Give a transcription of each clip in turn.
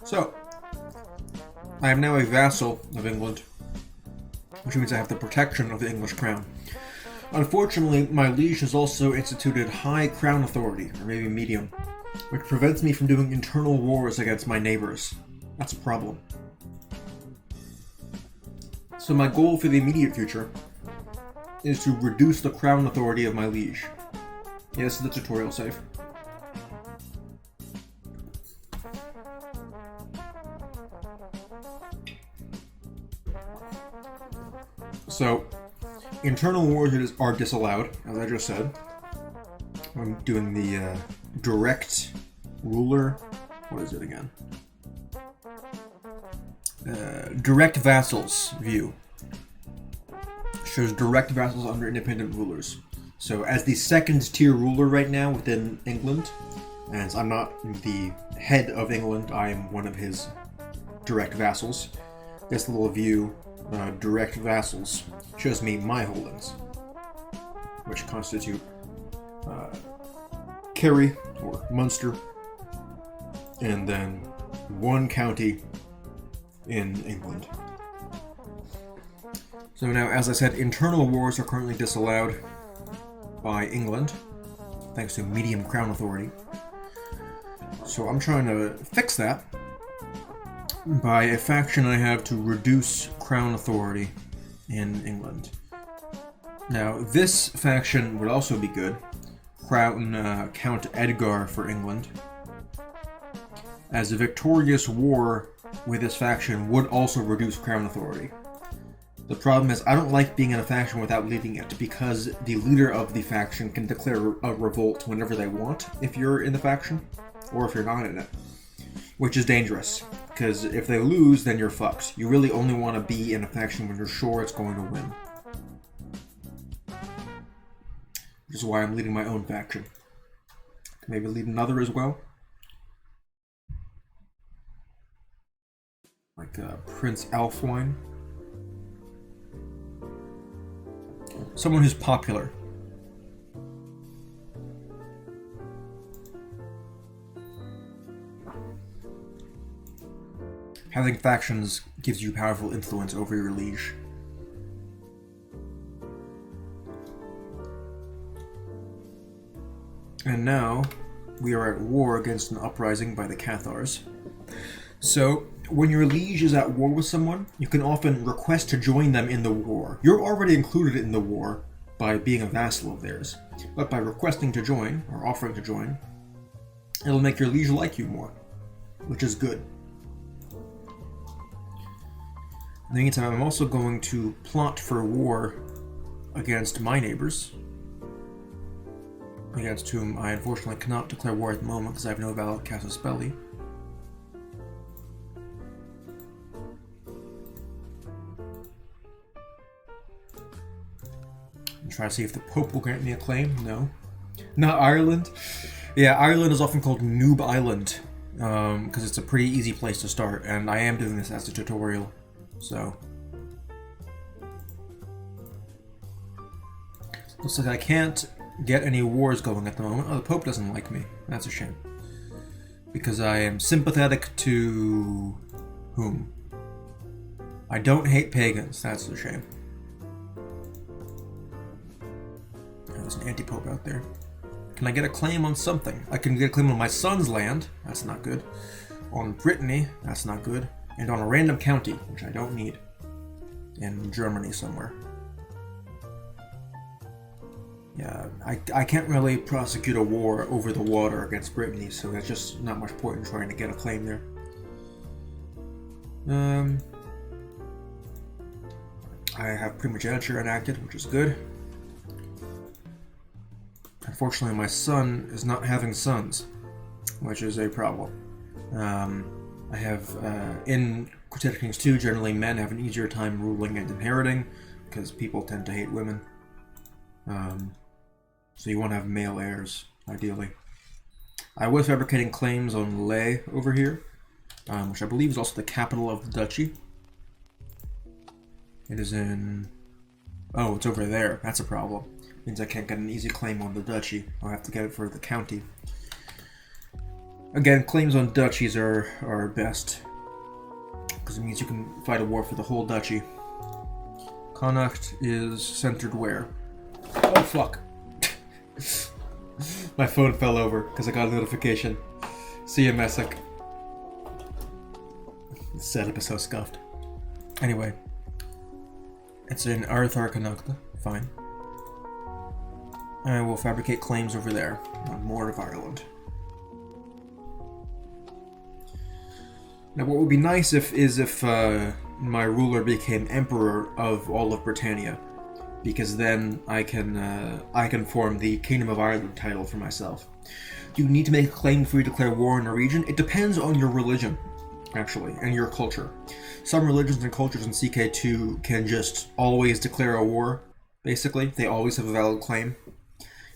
So, I am now a vassal of England, which means I have the protection of the English crown. Unfortunately, my liege has also instituted high crown authority, or maybe medium, which prevents me from doing internal wars against my neighbors. That's a problem. So my goal for the immediate future is to reduce the crown authority of my liege. Yes, the tutorial save. So, internal wars are disallowed, as I just said. I'm doing the direct ruler. What is it again? Direct vassals view. Shows direct vassals under independent rulers. So, as the second tier ruler right now within England, and I'm not the head of England, I am one of his direct vassals. This little view, direct vassals, shows me my holdings, which constitute Kerry or Munster, and then one county in England. So now, as I said, internal wars are currently disallowed by England, thanks to medium crown authority. So I'm trying to fix that by a faction I have to reduce crown authority in England. Now, this faction would also be good. Crown Count Edgar for England. As a victorious war with this faction would also reduce crown authority. The problem is I don't like being in a faction without leading it, because the leader of the faction can declare a revolt whenever they want if you're in the faction, or if you're not in it. Which is dangerous, because if they lose, then you're fucked. You really only want to be in a faction when you're sure it's going to win. Which is why I'm leading my own faction. Maybe lead another as well. Like Prince Alfwine. Someone who's popular. Having factions gives you powerful influence over your liege. And now, we are at war against an uprising by the Cathars. So, when your liege is at war with someone, you can often request to join them in the war. You're already included in the war by being a vassal of theirs. But by requesting to join, or offering to join, it'll make your liege like you more, which is good. In the meantime, I'm also going to plot for war against my neighbors, against whom I unfortunately cannot declare war at the moment because I have no valid casus belli. And try to see if the Pope will grant me a claim. No. Not Ireland. Yeah, Ireland is often called Noob Island, because it's a pretty easy place to start, and I am doing this as a tutorial, so. Looks like I can't get any wars going at the moment. Oh, the Pope doesn't like me. That's a shame. Because I am sympathetic to whom? I don't hate pagans. That's a shame. There's an anti-pope out there. Can I get a claim on something? I can get a claim on my son's land. That's not good. On Brittany. That's not good. And on a random county, which I don't need. In Germany somewhere. Yeah, I can't really prosecute a war over the water against Brittany, so there's just not much point in trying to get a claim there. I have primogeniture enacted, which is good. Unfortunately, my son is not having sons, which is a problem. I have, in Crusader Kings 2, generally men have an easier time ruling and inheriting, because people tend to hate women. So you want to have male heirs, ideally. I was fabricating claims on Leh over here, which I believe is also the capital of the duchy. It is in... Oh, it's over there. That's a problem. Means I can't get an easy claim on the duchy. I'll have to get it for the county. Again, claims on duchies are best, because it means you can fight a war for the whole duchy. Connacht is centered where? Oh fuck. My phone fell over because I got a notification. See you, Messick. The setup is so scuffed. Anyway. It's in Arthur Connacht. Fine. I will fabricate claims over there on more of Ireland. Now, what would be nice is if my ruler became emperor of all of Britannia, because then I can form the Kingdom of Ireland title for myself. Do you need to make a claim before you declare war in a region? It depends on your religion, actually, and your culture. Some religions and cultures in CK2 can just always declare a war, basically. They always have a valid claim.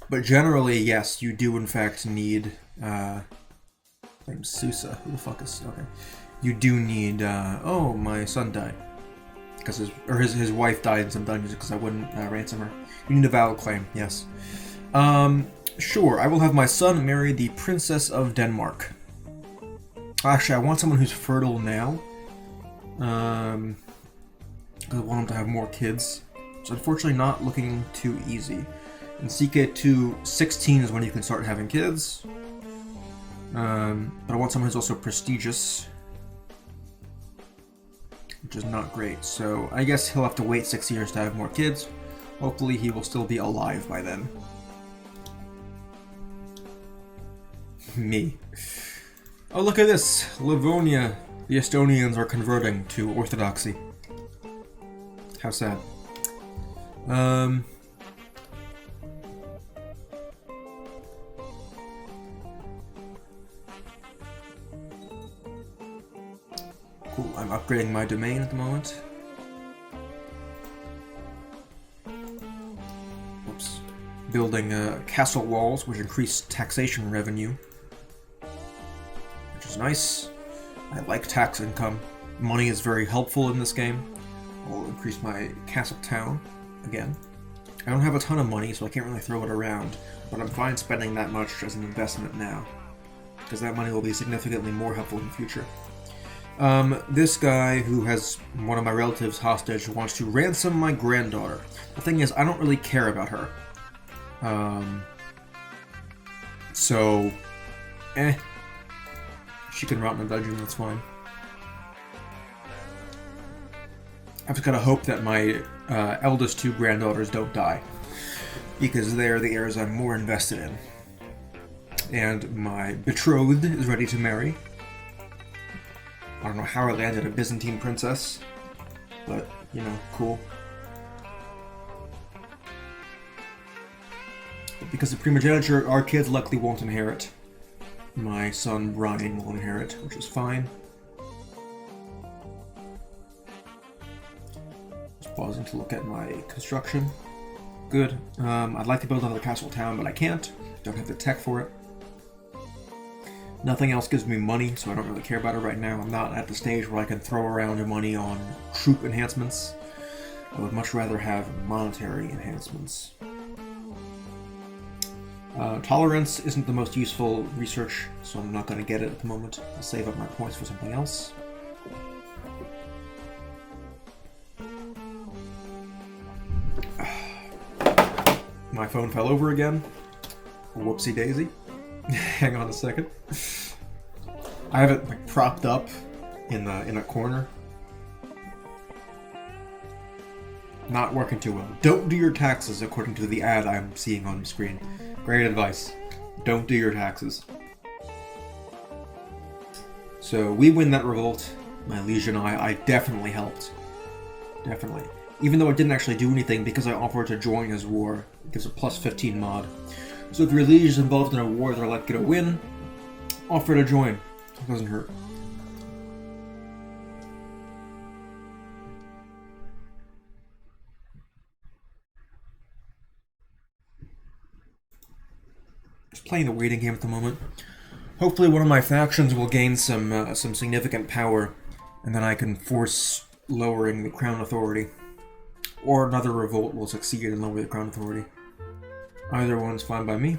But generally, yes, you do in fact need... name's Susa. Who the fuck is... Okay. You do need... oh, my son died. Because his wife died in some dungeons because I wouldn't ransom her. You need a valid claim, yes. Sure, I will have my son marry the Princess of Denmark. Actually, I want someone who's fertile now. Because I want him to have more kids. It's unfortunately not looking too easy. In CK2, 16 is when you can start having kids. But I want someone who's also prestigious. Which is not great, so I guess he'll have to wait 6 years to have more kids. Hopefully he will still be alive by then. Me. Oh, look at this! Livonia. The Estonians are converting to Orthodoxy. How sad. Cool, I'm upgrading my domain at the moment. Oops. Building castle walls, which increase taxation revenue. Which is nice. I like tax income. Money is very helpful in this game. I'll increase my castle town again. I don't have a ton of money, so I can't really throw it around, but I'm fine spending that much as an investment now, because that money will be significantly more helpful in the future. This guy who has one of my relatives hostage wants to ransom my granddaughter. The thing is, I don't really care about her. So, she can rot in a dungeon, that's fine. I've just gotta hope that my eldest two granddaughters don't die, because they are the heirs I'm more invested in. And my betrothed is ready to marry. I don't know how I landed a Byzantine princess, but, you know, cool. But because of primogeniture, our kids luckily won't inherit. My son Brian will inherit, which is fine. Just pausing to look at my construction. Good. I'd like to build another castle town, but I can't. Don't have the tech for it. Nothing else gives me money, so I don't really care about it right now. I'm not at the stage where I can throw around your money on troop enhancements. I would much rather have monetary enhancements. Tolerance isn't the most useful research, so I'm not going to get it at the moment. I'll save up my points for something else. My phone fell over again. Whoopsie daisy. Hang on a second. I have it like propped up in a corner. Not working too well. Don't do your taxes according to the ad I'm seeing on the screen. Great advice. Don't do your taxes. So we win that revolt. My liege and I definitely helped. Definitely. Even though it didn't actually do anything because I offered to join his war. It gives a plus 15 mod. So if your liege is involved in a war they're likely to win, offer to join. It doesn't hurt. Just playing the waiting game at the moment. Hopefully one of my factions will gain some significant power, and then I can force lowering the crown authority. Or another revolt will succeed and lower the crown authority. Either one's fine by me.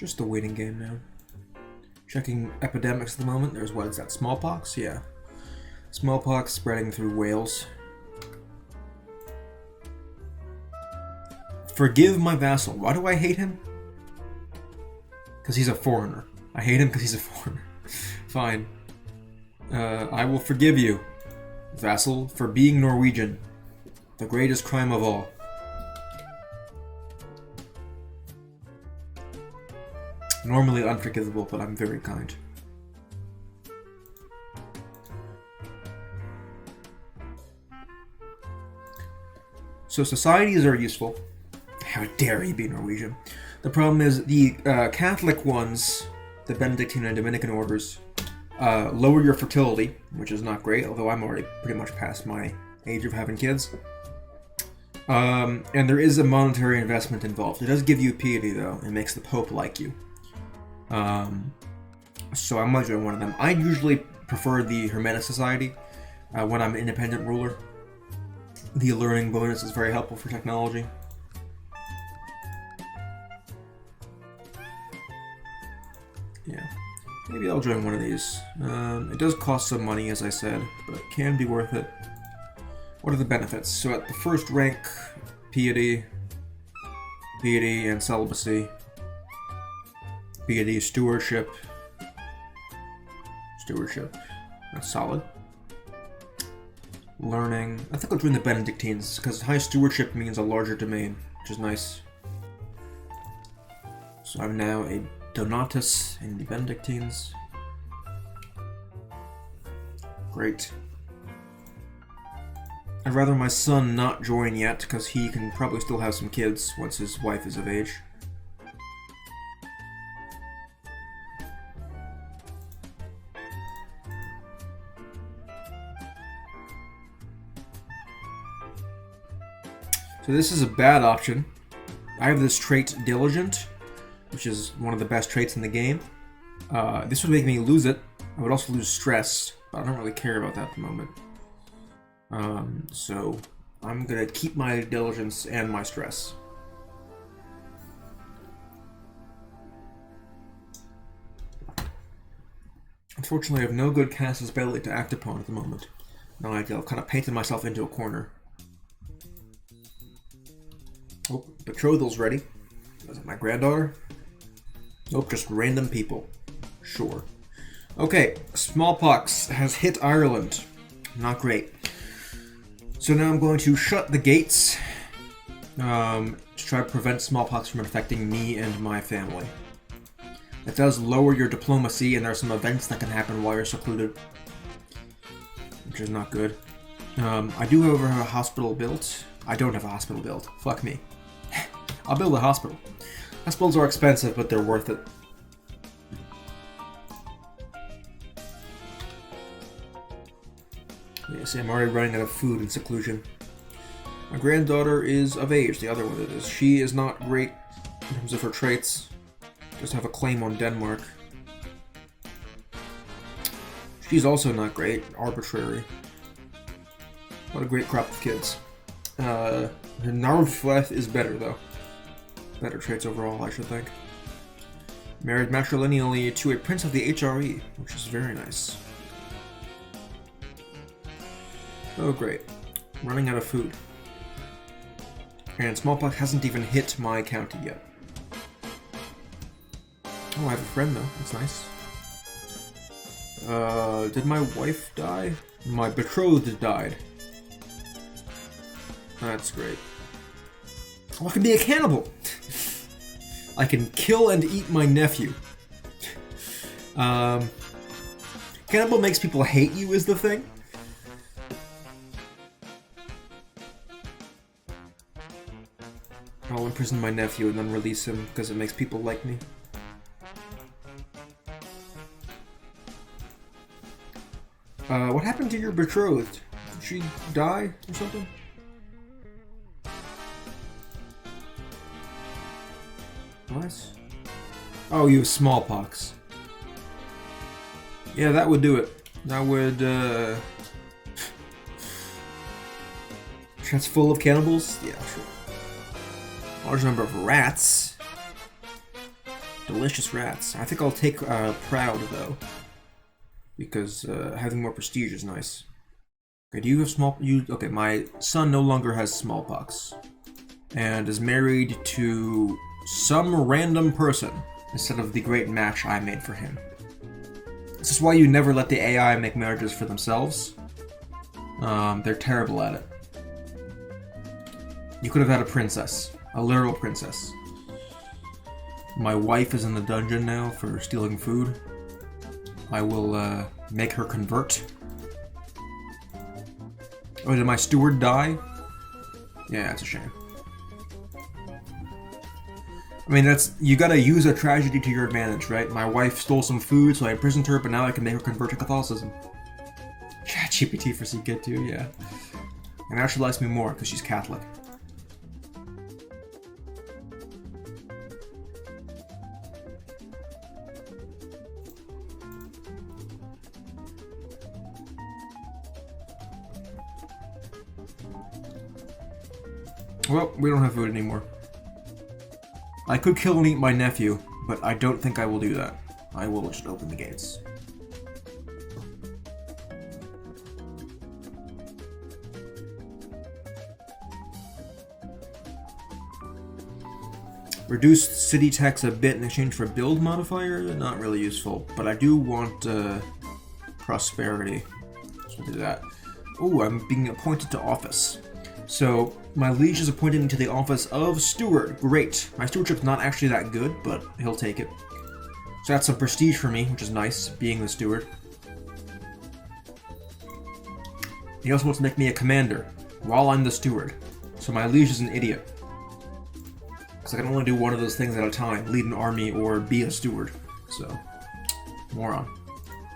Just the waiting game now. Checking epidemics at the moment. There's what is that? Smallpox? Yeah. Smallpox spreading through Wales. Forgive my vassal. Why do I hate him? Because he's a foreigner. I hate him because he's a foreigner. Fine. I will forgive you, vassal, for being Norwegian. The greatest crime of all. Normally unforgivable, but I'm very kind. So societies are useful. How dare you be Norwegian? The problem is the Catholic ones, the Benedictine and Dominican orders, lower your fertility, which is not great, although I'm already pretty much past my age of having kids. And there is a monetary investment involved. It does give you piety, though. It makes the Pope like you. So I might join one of them. I usually prefer the Hermetic Society when I'm an independent ruler. The learning bonus is very helpful for technology. Yeah, maybe I'll join one of these. It does cost some money, as I said, but it can be worth it. What are the benefits? So at the first rank, piety and celibacy. Piety, stewardship. That's solid. Learning. I think I'll join the Benedictines, because high stewardship means a larger domain, which is nice. So I'm now a Donatus in the Benedictines. Great. I'd rather my son not join yet, because he can probably still have some kids once his wife is of age. So this is a bad option. I have this trait Diligent, which is one of the best traits in the game. This would make me lose it. I would also lose Stress, but I don't really care about that at the moment. So I'm gonna keep my Diligence and my Stress. Unfortunately, I have no good Casus Belli to act upon at the moment. No idea. I've kind of painted myself into a corner. Oh, betrothal's ready. Is it my granddaughter? Nope, just random people. Sure. Okay, smallpox has hit Ireland. Not great. So now I'm going to shut the gates to try to prevent smallpox from infecting me and my family. It does lower your diplomacy, and there are some events that can happen while you're secluded, which is not good. I do, however, have a hospital built. I don't have a hospital built. Fuck me. I'll build a hospital. Hospitals are expensive, but they're worth it. Yeah, see, I'm already running out of food and seclusion. My granddaughter is of age, the other one is. She is not great in terms of her traits. Just have a claim on Denmark. She's also not great. Arbitrary. What a great crop of kids. Narvfleth is better, though. Better traits overall, I should think. Married matrilineally to a prince of the HRE, which is very nice. Oh, great. Running out of food. And smallpox hasn't even hit my county yet. Oh, I have a friend, though. That's nice. Did my wife die? My betrothed died. That's great. Oh, I can be a cannibal! I can kill and eat my nephew. Cannibal makes people hate you is the thing. I'll imprison my nephew and then release him because it makes people like me. What happened to your betrothed? Did she die or something? What? Oh, you have smallpox. Yeah, that would do it. That would, That's full of cannibals? Yeah, sure. Large number of rats. Delicious rats. I think I'll take proud, though. Because having more prestige is nice. Okay, do you have okay, my son no longer has smallpox. And is married to some random person instead of the great match I made for him. This is why you never let the AI make marriages for themselves. They're terrible at it. You could have had a princess. A literal princess. My wife is in the dungeon now for stealing food. I will make her convert. Oh, did my steward die? Yeah, that's a shame. I mean, you gotta use a tragedy to your advantage, right? My wife stole some food, so I imprisoned her, but now I can make her convert to Catholicism. ChatGPT for Seekit too, yeah. And now she likes me more, because she's Catholic. Well, we don't have food anymore. I could kill and eat my nephew, but I don't think I will do that. I will just open the gates. Reduced city tax a bit in exchange for build modifier? Not really useful, but I do want prosperity. So I'll do that. Ooh, I'm being appointed to office. So, my liege has appointed me to the office of steward. Great. My stewardship's not actually that good, but he'll take it. So that's some prestige for me, which is nice, being the steward. He also wants to make me a commander, while I'm the steward. So my liege is an idiot. Because I can only do one of those things at a time, lead an army or be a steward. So, moron.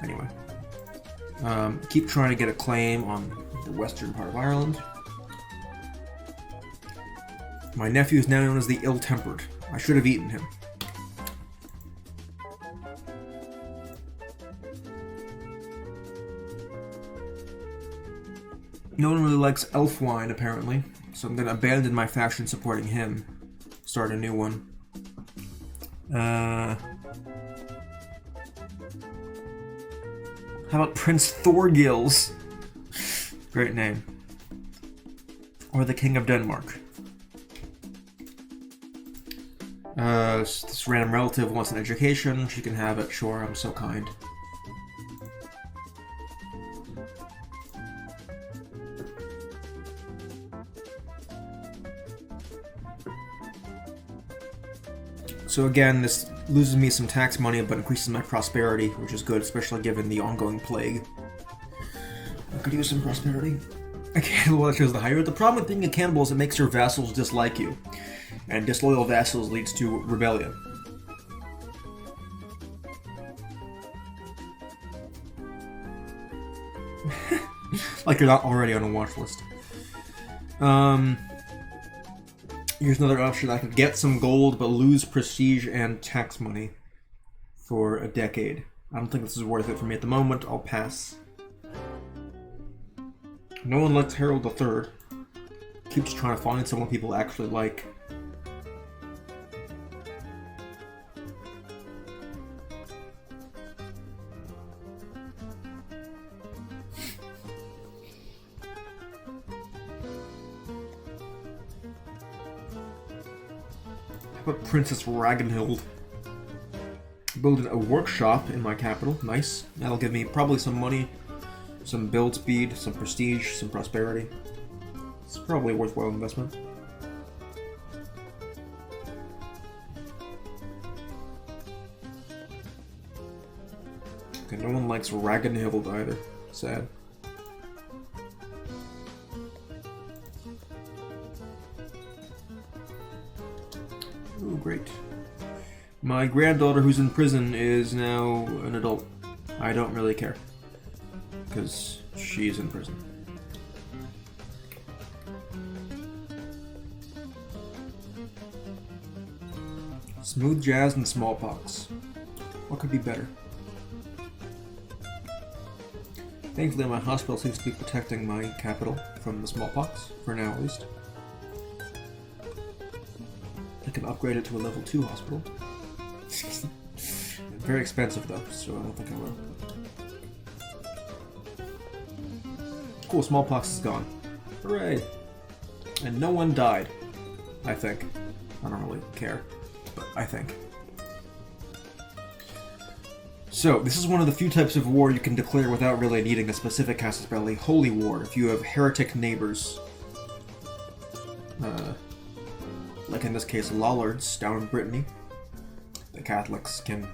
Anyway. Keep trying to get a claim on the western part of Ireland. My nephew is now known as the Ill-Tempered. I should have eaten him. No one really likes elf wine, apparently, so I'm going to abandon my faction supporting him. Start a new one. How about Prince Thorgils? Great name. Or the King of Denmark. This random relative wants an education. She can have it. Sure, I'm so kind. So again, this loses me some tax money, but increases my prosperity, which is good, especially given the ongoing plague. I could use some prosperity. A cannibal that shows the higher. The problem with being a cannibal is it makes your vassals dislike you. And disloyal vassals leads to rebellion. Like you're not already on a watch list. Here's another option. I could get some gold, but lose prestige and tax money for a decade. I don't think this is worth it for me at the moment. I'll pass. No one likes Harold III. Keeps trying to find someone people actually like. How about Princess Ragnhild? Building a workshop in my capital. Nice. That'll give me probably some money, some build speed, some prestige, some prosperity. It's probably a worthwhile investment. Okay, no one likes Ragnhild either. Sad. Ooh, great. My granddaughter who's in prison is now an adult. I don't really care. Because she's in prison. Smooth jazz and smallpox. What could be better? Thankfully, my hospital seems to be protecting my capital from the smallpox, for now at least. I can upgrade it to a level 2 hospital. Very expensive though, so I don't think I will. Cool, smallpox is gone. Hooray! And no one died. I think. I don't really care, but I think. So, this is one of the few types of war you can declare without really needing a specific casus belli. Holy War, if you have heretic neighbors. Like in this case, Lollards down in Brittany. The Catholics can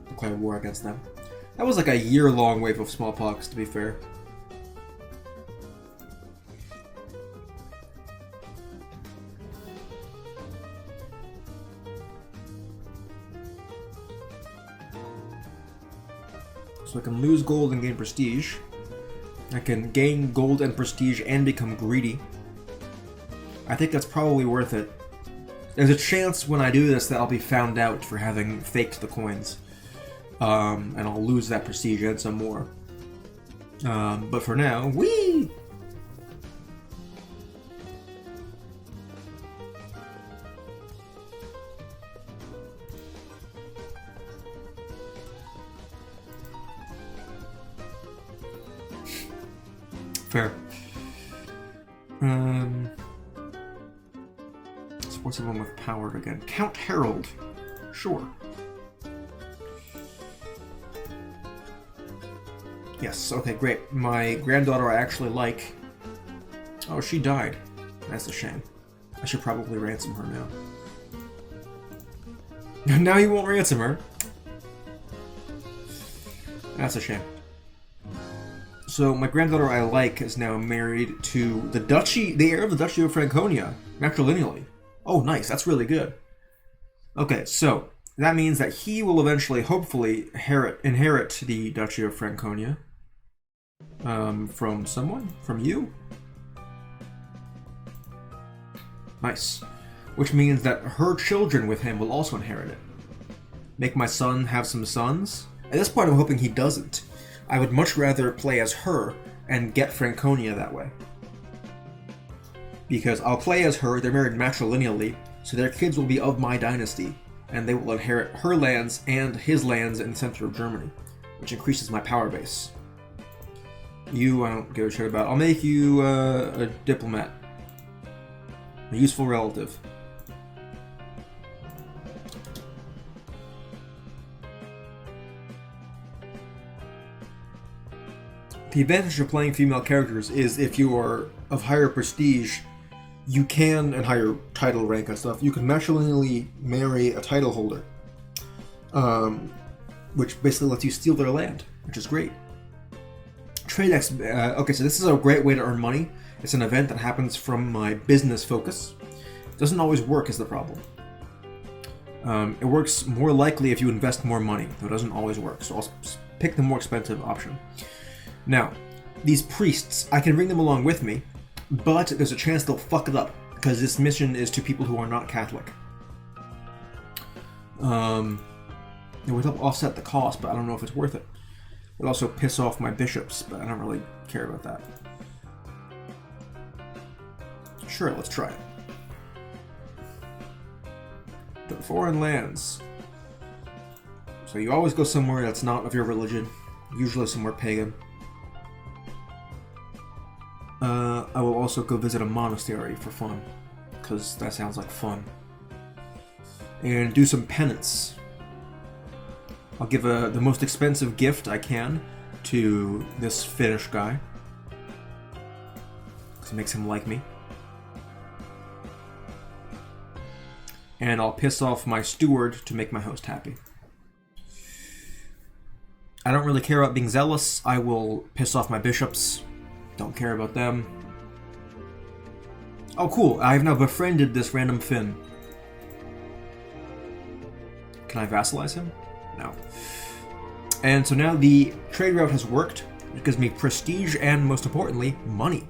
declare war against them. That was like a year-long wave of smallpox, to be fair. So I can lose gold and gain prestige. I can gain gold and prestige and become greedy. I think that's probably worth it. There's a chance when I do this that I'll be found out for having faked the coins. And I'll lose that prestige and some more. But for now, whee! Fair. Support someone with power again. Count Harold. Sure. Yes, okay, great. My granddaughter I actually like. Oh, she died. That's a shame. I should probably ransom her now. Now you won't ransom her. That's a shame. So my granddaughter I like is now married to the heir of the Duchy of Franconia, matrilineally. Oh, nice. That's really good. Okay, so that means that he will eventually, hopefully, inherit the Duchy of Franconia. From someone? From you? Nice. Which means that her children with him will also inherit it. Make my son have some sons? At this point, I'm hoping he doesn't. I would much rather play as her and get Franconia that way. Because I'll play as her, they're married matrilineally, so their kids will be of my dynasty, and they will inherit her lands and his lands in the center of Germany, which increases my power base. You, I don't give a shit about. I'll make you a diplomat. A useful relative. The advantage of playing female characters is if you are of higher prestige, you can, and higher title rank and stuff, you can matrilineally marry a title holder. Which basically lets you steal their land, which is great. Okay, so this is a great way to earn money. It's an event that happens from my business focus. It doesn't always work is the problem. It works more likely if you invest more money, though it doesn't always work, so I'll pick the more expensive option. Now, these priests, I can bring them along with me, but there's a chance they'll fuck it up, because this mission is to people who are not Catholic. It would help offset the cost, but I don't know if it's worth it. It would also piss off my bishops, but I don't really care about that. Sure, let's try it. To foreign lands. So you always go somewhere that's not of your religion, usually somewhere pagan. I will also go visit a monastery for fun, because that sounds like fun. And do some penance. I'll give the most expensive gift I can to this Finnish guy, because it makes him like me. And I'll piss off my steward to make my host happy. I don't really care about being zealous. I will piss off my bishops. Don't care about them. Oh, cool. I've now befriended this random Finn. Can I vassalize him? No. And so now the trade route has worked. It gives me prestige and, most importantly, money.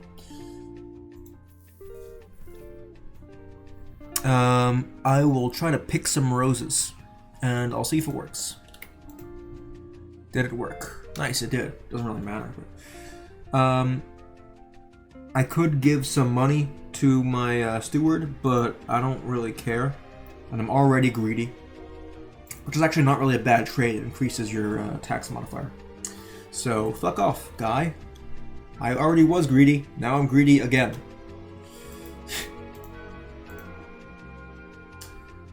I will try to pick some roses, and I'll see if it works. Did it work? Nice, it did. Doesn't really matter. But, I could give some money to my steward, but I don't really care. And I'm already greedy. which is actually not really a bad trade. It increases your tax modifier. So, fuck off, guy. I already was greedy, now I'm greedy again.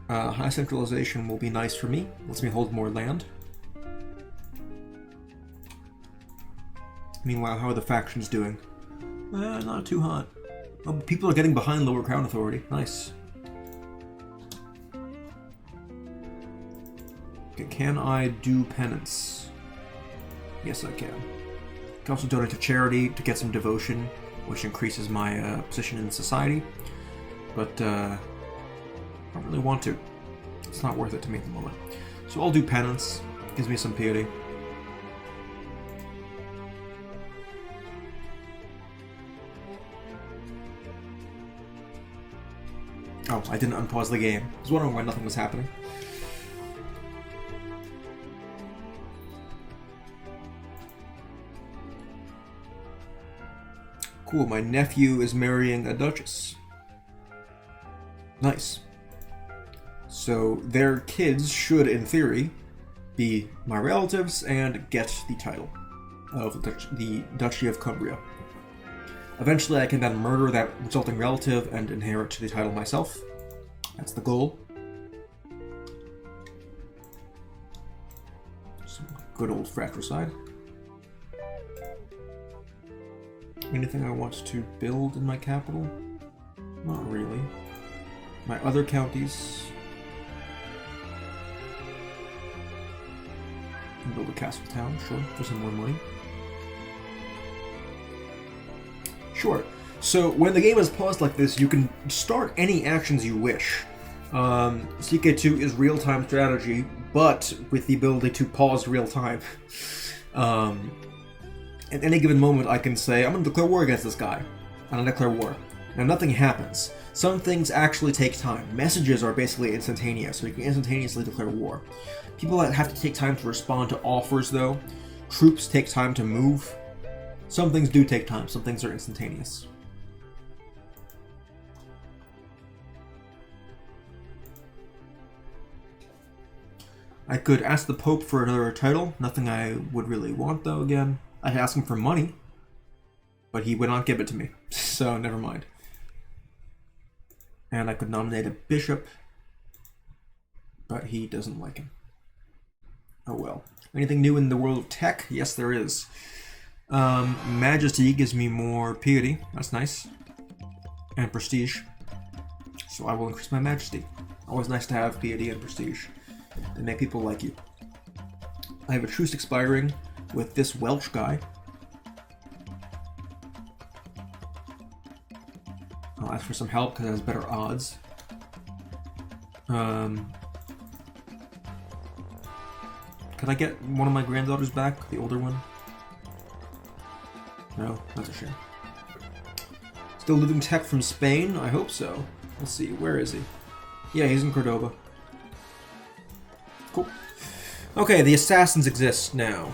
High centralization will be nice for me. Lets me hold more land. Meanwhile, how are the factions doing? Not too hot. Oh, people are getting behind Lower Crown Authority. Nice. Okay, can I do penance? Yes, I can. I can also donate to charity to get some devotion, which increases my position in society. But, I don't really want to. It's not worth it to me at the moment. So I'll do penance. Gives me some piety. Oh, I didn't unpause the game. I was wondering why nothing was happening. Cool, my nephew is marrying a duchess. Nice. So their kids should, in theory, be my relatives and get the title of the Duchy of Cumbria. Eventually I can then murder that resulting relative and inherit the title myself. That's the goal. Some good old fratricide. Anything I want to build in my capital? Not really. My other counties... I can build a castle town, sure, for some more money. Sure. So when the game is paused like this, you can start any actions you wish. CK2 is real-time strategy, but with the ability to pause real-time. At any given moment, I can say, I'm going to declare war against this guy. And I declare war. Now, nothing happens. Some things actually take time. Messages are basically instantaneous, so you can instantaneously declare war. People that have to take time to respond to offers, though. Troops take time to move. Some things do take time. Some things are instantaneous. I could ask the Pope for another title. Nothing I would really want, though, again. I'd ask him for money, but he would not give it to me, so never mind. And I could nominate a bishop, but he doesn't like him. Oh well. Anything new in the world of tech? Yes, there is. Majesty gives me more piety. That's nice. And prestige. So I will increase my majesty. Always nice to have piety and prestige. They make people like you. I have a truce expiring with this Welsh guy. I'll ask for some help because it has better odds. Can I get one of my granddaughters back? The older one? No, that's a shame. Still looting tech from Spain? I hope so. Let's see, where is he? Yeah, he's in Cordoba. Cool. Okay, the assassins exist now.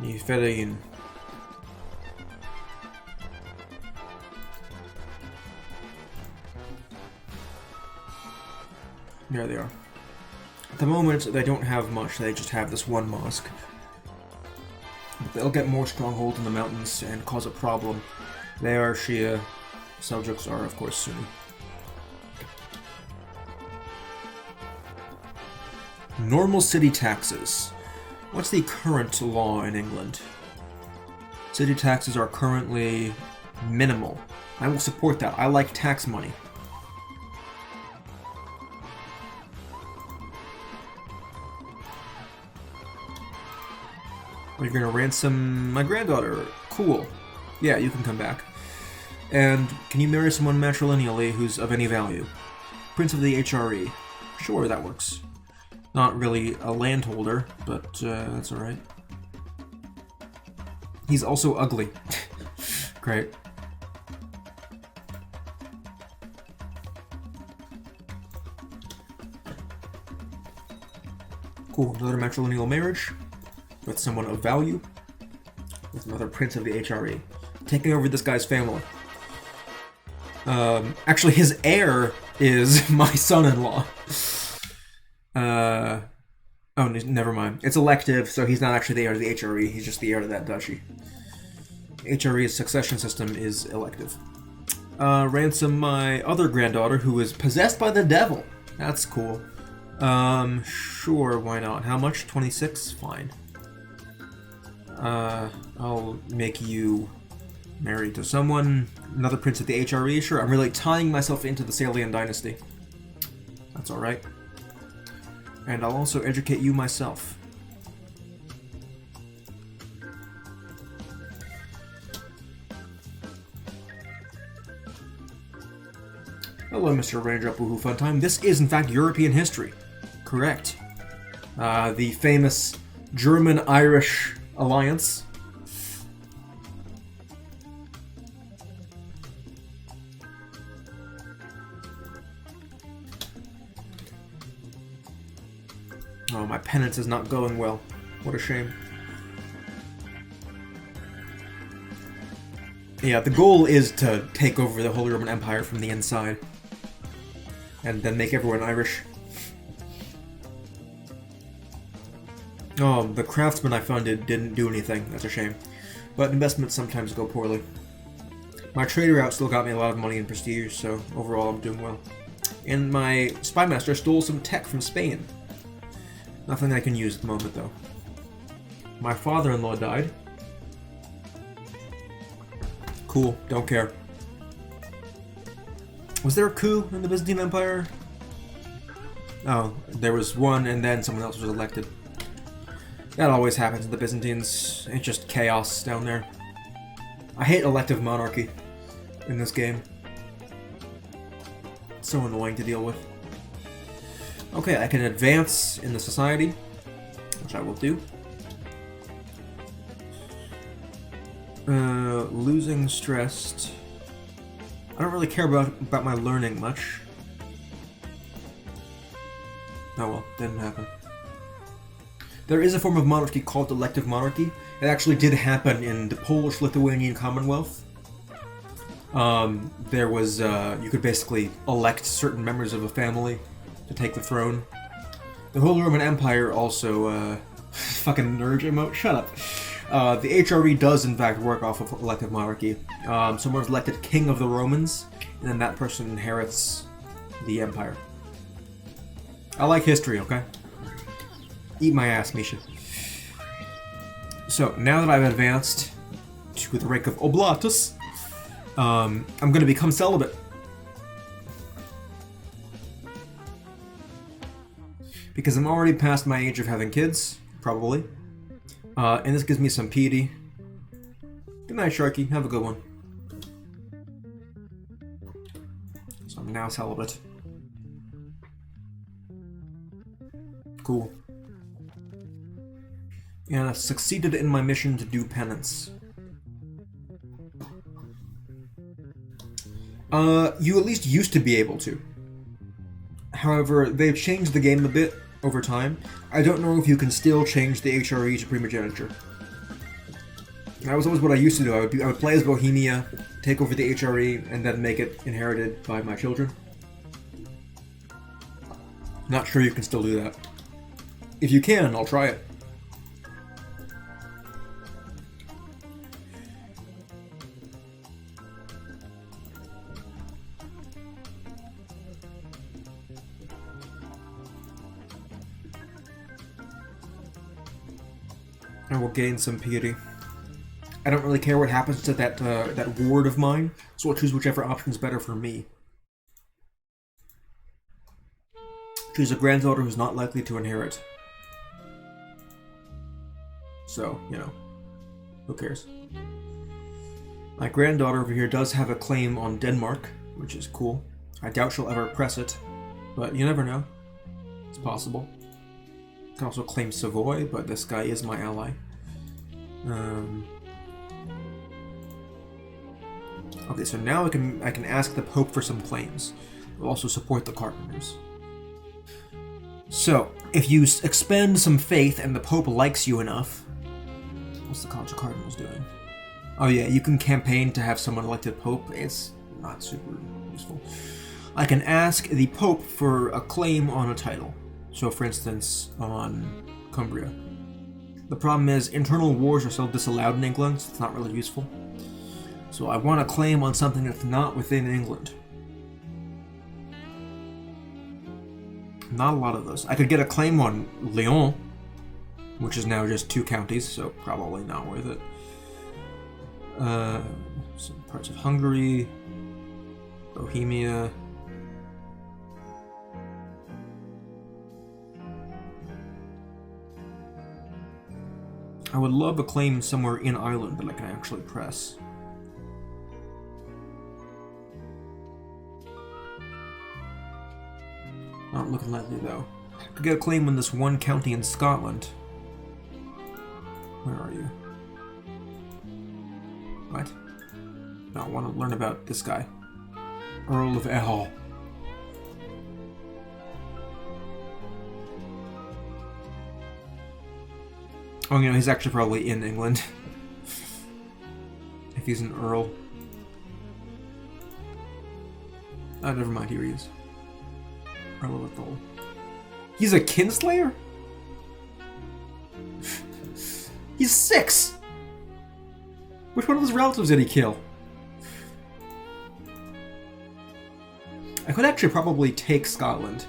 Fedayeen. There they are. At the moment, they don't have much. They just have this one mosque. But they'll get more strongholds in the mountains and cause a problem. They are Shia. Seljuks are, of course, Sunni. Normal city taxes. What's the current law in England? City taxes are currently minimal. I will support that. I like tax money. Are you gonna ransom my granddaughter? Cool. Yeah, you can come back. And can you marry someone matrilineally who's of any value? Prince of the HRE. Sure, that works. Not really a landholder, but that's alright. He's also ugly. Great. Cool, another matrilineal marriage with someone of value, with another prince of the HRE. Taking over this guy's family. Actually, his heir is my son-in-law. Uh, oh, never mind. It's elective, so he's not actually the heir to the HRE. He's just the heir to that duchy. HRE's succession system is elective. Ransom my other granddaughter, who is possessed by the devil. That's cool. Sure, why not? How much? 26? Fine. I'll make you married to someone, another prince of the HRE. Sure, I'm really tying myself into the Salian dynasty. That's alright. And I'll also educate you myself. Hello, Mr. Raindrop Woohoo Funtime. This is, in fact, European history. Correct. The famous German-Irish alliance. Oh, my penance is not going well. What a shame. Yeah, the goal is to take over the Holy Roman Empire from the inside. And then make everyone Irish. Oh, the craftsman I funded didn't do anything. That's a shame. But investments sometimes go poorly. My trader route still got me a lot of money and prestige, so overall I'm doing well. And my spy master stole some tech from Spain. Nothing I can use at the moment, though. My father-in-law died. Cool, don't care. Was there a coup in the Byzantine Empire? Oh, there was one and then someone else was elected. That always happens in the Byzantines. It's just chaos down there. I hate elective monarchy in this game. It's so annoying to deal with. Okay, I can advance in the society, which I will do. Losing stressed. I don't really care about my learning much. Oh well, didn't happen. There is a form of monarchy called elective monarchy. It actually did happen in the Polish-Lithuanian Commonwealth. There was, you could basically elect certain members of a family to take the throne. The Holy Roman Empire also, fucking nerd emote, shut up. The HRE does in fact work off of elective monarchy. Someone's elected king of the Romans, and then that person inherits the empire. I like history, okay? Eat my ass, Misha. So, now that I've advanced to the rank of Oblatus, I'm gonna become celibate. Because I'm already past my age of having kids, probably. And this gives me some piety. Good night, Sharky. Have a good one. So I'm now celibate. Cool. And I've succeeded in my mission to do penance. You at least used to be able to. However, they've changed the game a bit over time. I don't know if you can still change the HRE to primogeniture. That was always what I used to do. I would play as Bohemia, take over the HRE, and then make it inherited by my children. Not sure you can still do that. If you can, I'll try it. I will gain some piety. I don't really care what happens to that ward of mine, so I'll choose whichever option is better for me. Choose a granddaughter who's not likely to inherit. So, you know, who cares? My granddaughter over here does have a claim on Denmark, which is cool. I doubt she'll ever press it, but you never know. It's possible. I can also claim Savoy, but this guy is my ally. Okay, so now I can ask the Pope for some claims. I'll also support the Carpenters. So, if you expend some faith and the Pope likes you enough... What's the College of Cardinals doing? Oh yeah, you can campaign to have someone elected Pope. It's not super useful. I can ask the Pope for a claim on a title. So, for instance, on Cumbria. The problem is, internal wars are still disallowed in England, so it's not really useful. So I want to claim on something that's not within England. Not a lot of those. I could get a claim on Lyon, which is now just 2 counties, so probably not worth it. Some parts of Hungary, Bohemia. I would love a claim somewhere in Ireland that I can actually press. Not looking likely though. I could get a claim on this one county in Scotland. Where are you? What? No, I want to learn about this guy. Earl of Errol. Oh, you know, he's actually probably in England. If he's an Earl. Oh, never mind, here he is. Earl of Atholl. He's a kinslayer? He's 6! Which one of his relatives did he kill? I could actually probably take Scotland.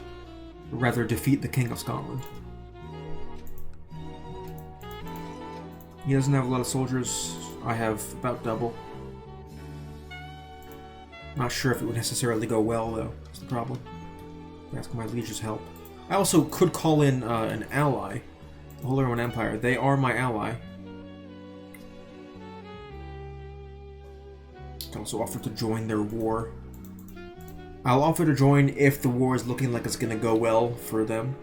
Or rather, defeat the King of Scotland. He doesn't have a lot of soldiers. I have about double. Not sure if it would necessarily go well, though. That's the problem. Ask my liege's help. I also could call in an ally. The Holy Roman Empire. They are my ally. I can also offer to join their war. I'll offer to join if the war is looking like it's going to go well for them.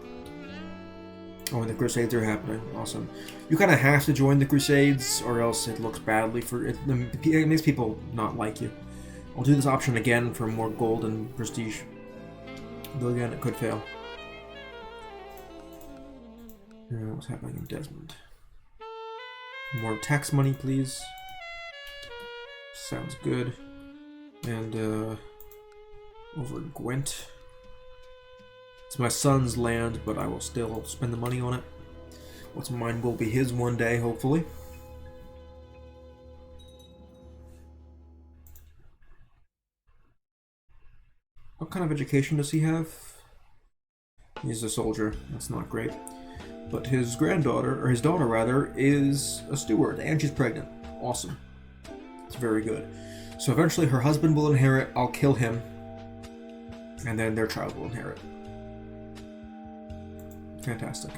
Oh, and the Crusades are happening. Awesome. You kind of have to join the Crusades, or else it looks badly for it. It makes people not like you. I'll do this option again for more gold and prestige. Though again, it could fail. What's happening in Desmond? More tax money, please. Sounds good. And over in Gwent. It's my son's land, but I will still spend the money on it. What's mine will be his one day, hopefully. What kind of education does he have? He's a soldier. That's not great. But his granddaughter, or his daughter rather, is a steward, and she's pregnant. Awesome. It's very good. So eventually her husband will inherit, I'll kill him, and then their child will inherit. Fantastic.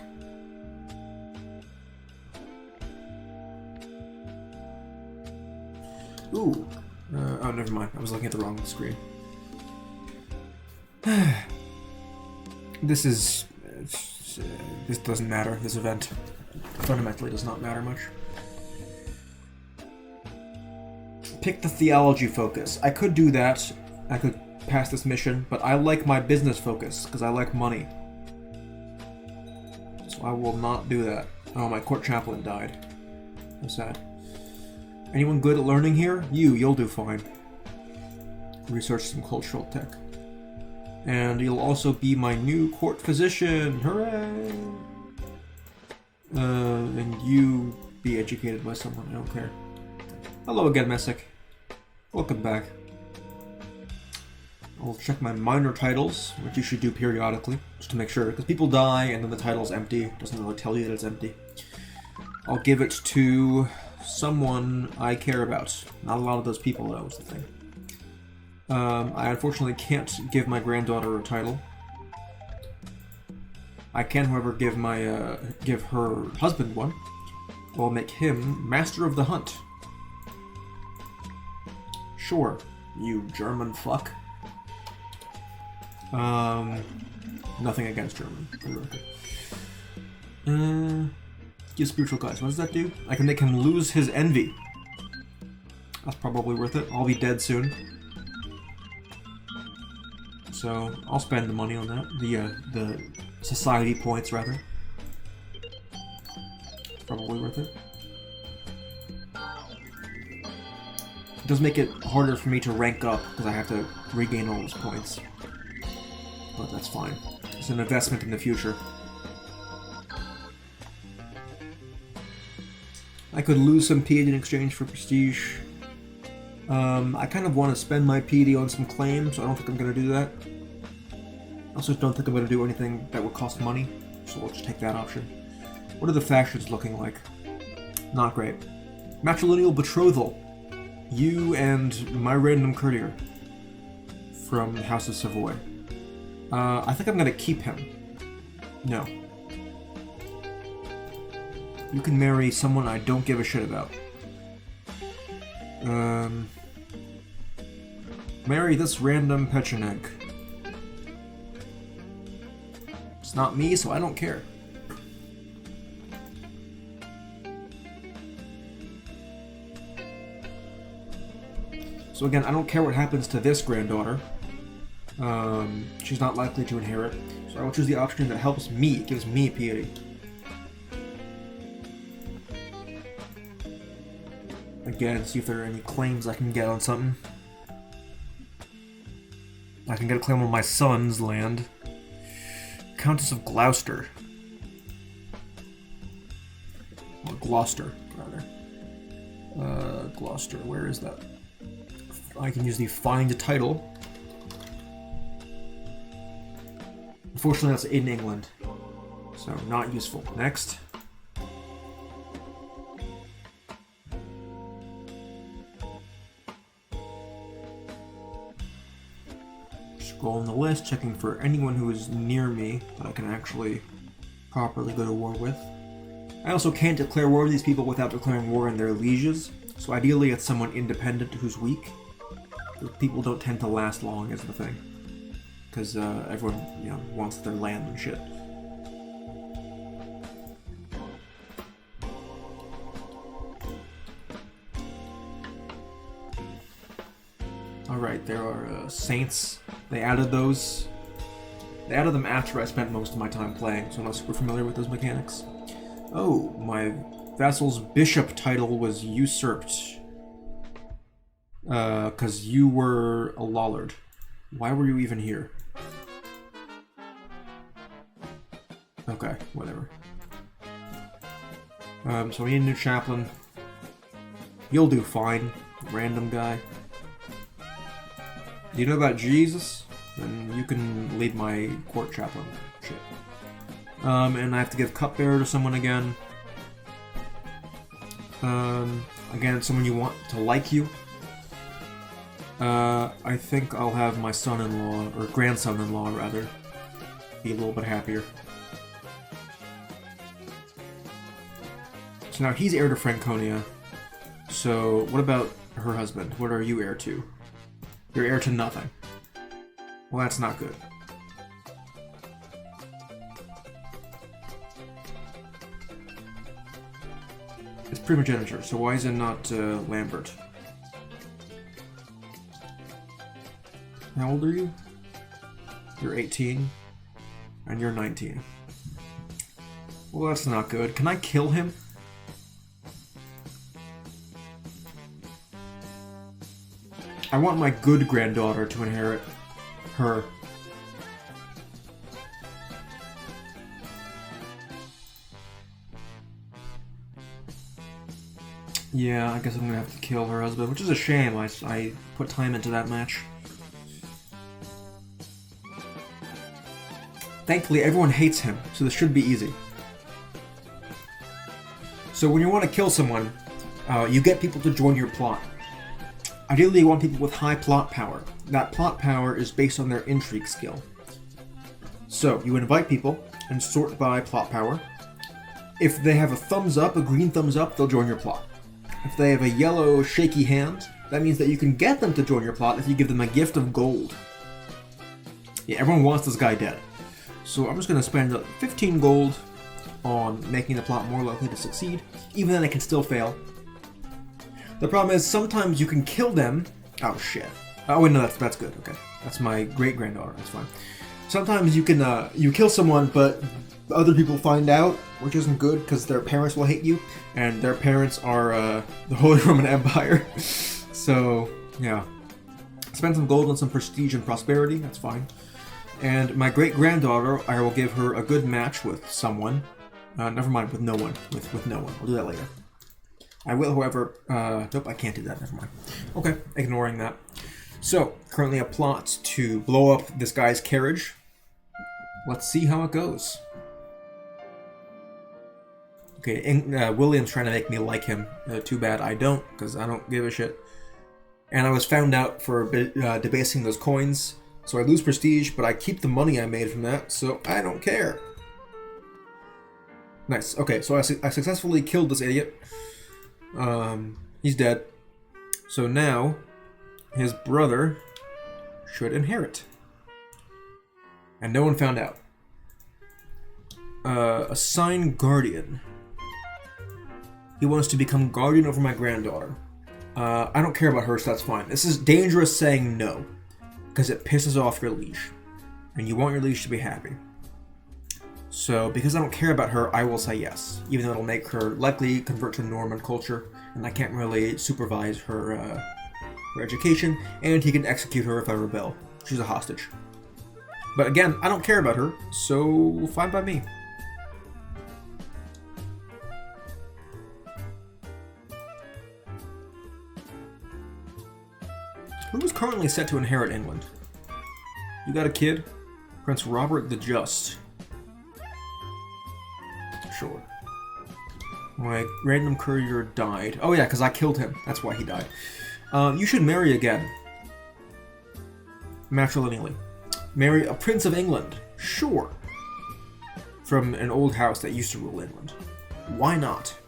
Ooh. Oh, never mind. I was looking at the wrong screen. This is... this doesn't matter. This event fundamentally does not matter much. Pick the theology focus. I could do that. I could pass this mission, but I like my business focus, because I like money. So I will not do that. Oh, my court chaplain died. How sad. Anyone good at learning here? You'll do fine. Research some cultural tech. And you'll also be my new court physician! Hooray! And you be educated by someone, I don't care. Hello again, Messick. Welcome back. I'll check my minor titles, which you should do periodically, just to make sure, because people die and then the title's empty. It doesn't really tell you that it's empty. I'll give it to someone I care about. Not a lot of those people, though, is the thing. I unfortunately can't give my granddaughter a title. I can, however, give her husband one. I'll make him Master of the Hunt. Sure, you German fuck. Nothing against German. Give spiritual guides. What does that do? I can make him lose his envy. That's probably worth it. I'll be dead soon. So, I'll spend the money on that. The society points, rather. It's probably worth it. It does make it harder for me to rank up, because I have to regain all those points. but that's fine. It's an investment in the future. I could lose some piety in exchange for prestige. I kind of want to spend my piety on some claims, so I don't think I'm going to do that. I also don't think I'm going to do anything that would cost money, so we'll just take that option. What are the factions looking like? Not great. Matrilineal betrothal. You and my random courtier from House of Savoy. I think I'm going to keep him. No. You can marry someone I don't give a shit about. Marry this random Pecheneг. It's not me, so I don't care. So again, I don't care what happens to this granddaughter. She's not likely to inherit, so I will choose the option that helps me, gives me piety. Again, see if there are any claims I can get on something. I can get a claim on my son's land. Countess of Gloucester. Or Gloucester, rather. Gloucester, where is that? I can use the find title. Unfortunately, that's in England, so not useful. Next. Scrolling the list, checking for anyone who is near me that I can actually properly go to war with. I also can't declare war to these people without declaring war on their lieges, so ideally it's someone independent who's weak. People don't tend to last long is the thing, because everyone, wants their land and shit. Alright, there are saints. They added those. They added them after I spent most of my time playing, so I'm not super familiar with those mechanics. Oh, my vassal's bishop title was usurped. Because you were a Lollard. Why were you even here? Okay, whatever. So we need a new chaplain. You'll do fine, random guy. Do you know about Jesus? Then you can lead my court chaplain shit. And I have to give cupbearer to someone again. Again, someone you want to like you. I think I'll have my son-in-law, or grandson-in-law rather, be a little bit happier. So now he's heir to Franconia. So what about her husband? What are you heir to? You're heir to nothing. Well, that's not good. It's primogeniture, so why is it not Lambert? How old are you? You're 18, and you're 19. Well, that's not good. Can I kill him? I want my good granddaughter to inherit her. Yeah, I guess I'm gonna have to kill her husband, which is a shame. I put time into that match. Thankfully, everyone hates him, so this should be easy. So when you want to kill someone, you get people to join your plot. Ideally, you want people with high plot power. That plot power is based on their intrigue skill. So, you invite people and sort by plot power. If they have a thumbs up, a green thumbs up, they'll join your plot. If they have a yellow shaky hand, that means that you can get them to join your plot if you give them a gift of gold. Yeah, everyone wants this guy dead. So I'm just going to spend 15 gold on making the plot more likely to succeed. Even then, it can still fail. The problem is, sometimes you can kill them. Oh, shit. Oh, wait, no, that's good. Okay. That's my great-granddaughter. That's fine. Sometimes you can, you kill someone, but other people find out, which isn't good, because their parents will hate you, and their parents are, the Holy Roman Empire. So, yeah. Spend some gold on some prestige and prosperity. That's fine. And my great-granddaughter, I will give her a good match with someone. Never mind, with no one. With no one. I'll do that later. I will, however... nope, I can't do that. Never mind. Okay, ignoring that. So, currently a plot to blow up this guy's carriage. Let's see how it goes. Okay, William's trying to make me like him. Too bad I don't, because I don't give a shit. And I was found out for debasing those coins. So I lose prestige, but I keep the money I made from that, so I don't care. Nice. Okay, so I successfully killed this idiot. He's dead. So now, his brother should inherit. And no one found out. Assign guardian. He wants to become guardian over my granddaughter. I don't care about her, so that's fine. This is dangerous saying no, because it pisses off your liege. And you want your liege to be happy. So, because I don't care about her, I will say yes. Even though it'll make her likely convert to Norman culture, and I can't really supervise her, her education, and he can execute her if I rebel. She's a hostage. But again, I don't care about her, so fine by me. Who is currently set to inherit England? You got a kid? Prince Robert the Just. Sure. My random courier died. Oh yeah, because I killed him. That's why he died. You should marry again. Matrilineally. Marry a Prince of England. Sure. From an old house that used to rule England. Why not?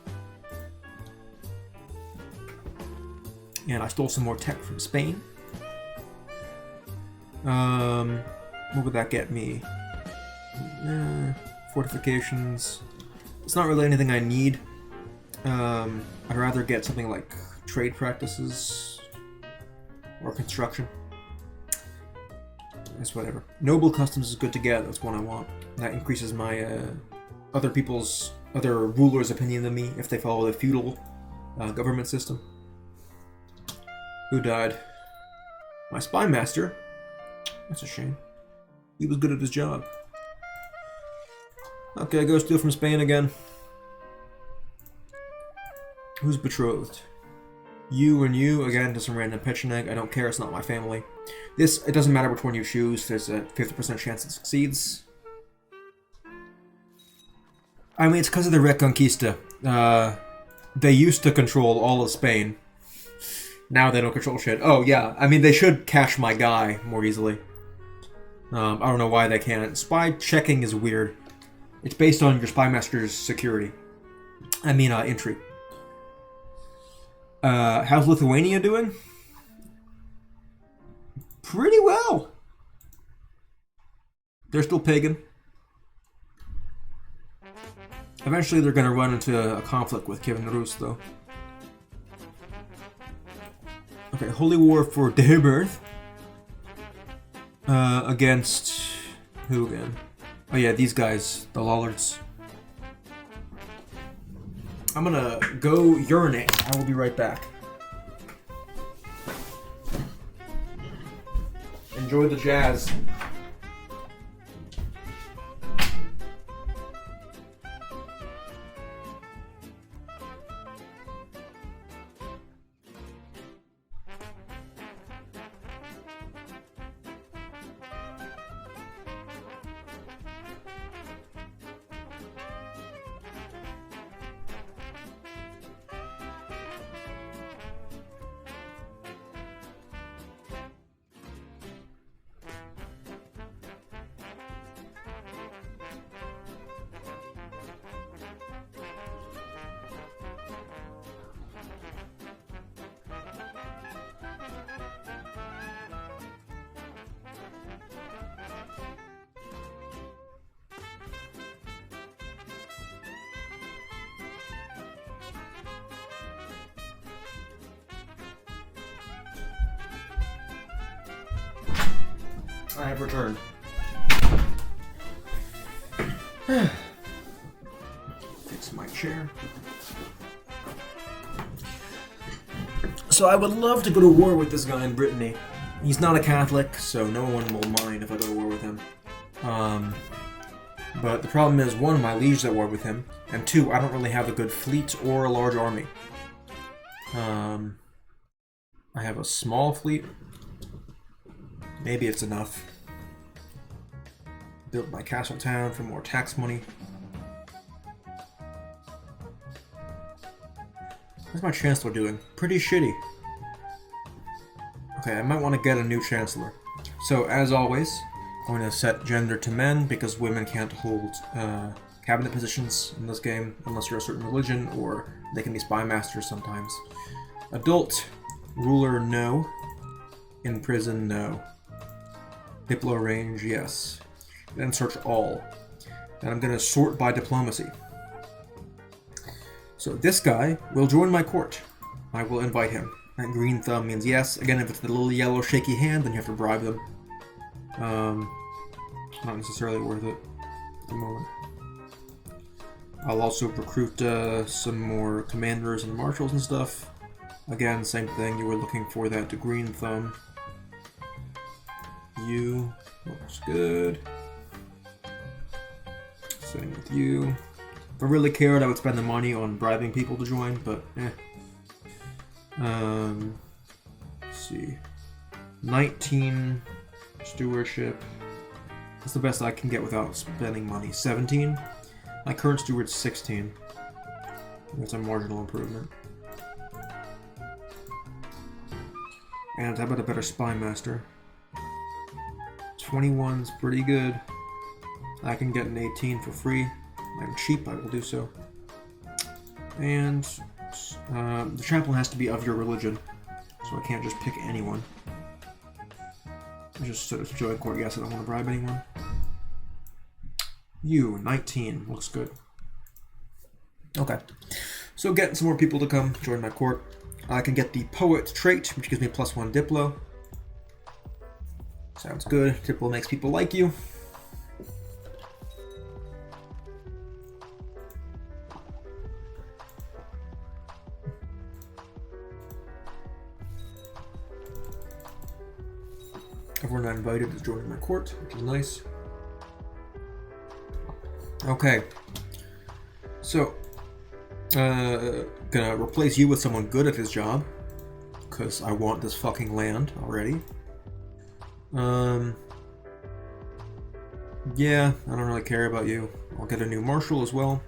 And I stole some more tech from Spain. What would that get me? Fortifications. It's not really anything I need. I'd rather get something like trade practices or construction. It's whatever. Noble customs is good to get. That's what I want. That increases my other rulers' opinion of me if they follow the feudal government system. Who died? My spy master. That's a shame. He was good at his job. Okay, go steal from Spain again. Who's betrothed? You and you, again, to some random Pecheneg. I don't care, it's not my family. It doesn't matter which one you choose, there's a 50% chance it succeeds. I mean, it's because of the Reconquista. They used to control all of Spain. Now they don't control shit. Oh, yeah, I mean, they should cash my guy more easily. I don't know why they can't. Spy checking is weird. It's based on your spy master's security. I mean, entry. How's Lithuania doing? Pretty well. They're still pagan. Eventually they're going to run into a conflict with Kievan Rus, though. Okay, Holy War for Dehebirth. Against... who again? Oh yeah, these guys, the Lollards. I'm gonna go urinate. I will be right back. Enjoy the jazz. I have returned. Fix my chair. So I would love to go to war with this guy in Brittany. He's not a Catholic, so no one will mind if I go to war with him. But the problem is, one, my liege is at war with him, and two, I don't really have a good fleet or a large army. I have a small fleet. Maybe it's enough. Built my castle town for more tax money. How's my chancellor doing? Pretty shitty. Okay, I might want to get a new chancellor. So, as always, I'm going to set gender to men because women can't hold cabinet positions in this game unless you're a certain religion, or they can be spy masters sometimes. Adult, ruler, no. In prison, no. Diplo range, yes. Then search all. And I'm going to sort by diplomacy. So this guy will join my court. I will invite him. That green thumb means yes. Again, if it's the little yellow shaky hand, then you have to bribe them. Not necessarily worth it at the moment. I'll also recruit some more commanders and marshals and stuff. Again, same thing. You were looking for that green thumb. You looks good. Same with you. If I really cared, I would spend the money on bribing people to join, but eh. Let's see. 19 stewardship. That's the best I can get without spending money. 17. My current steward's 16. That's a marginal improvement. And how about a better spy master? 21's pretty good. I can get an 18 for free. I'm cheap, I will do so. And the chaplain has to be of your religion, so I can't just pick anyone. I just sort of join court. Yes, I don't want to bribe anyone. You, 19, looks good. Okay, so getting some more people to come join my court. I can get the poet trait, which gives me +1 Diplo. Sounds good. Diplo makes people like you. Everyone I invited is joining my court, which is nice. Okay. So, gonna replace you with someone good at his job, because I want this fucking land already. Yeah, I don't really care about you. I'll get a new marshal as well.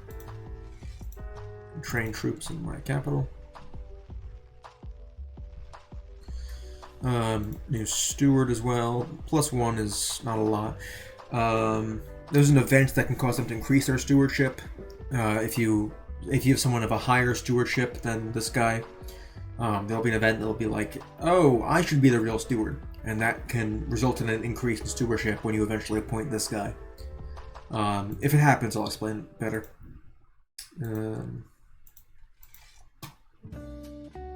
Train troops in my capital. New steward as well. +1 is not a lot. There's an event that can cause them to increase their stewardship. If you have someone of a higher stewardship than this guy, there'll be an event that'll be like, oh, I should be the real steward. And that can result in an increase in stewardship when you eventually appoint this guy. If it happens, I'll explain it better.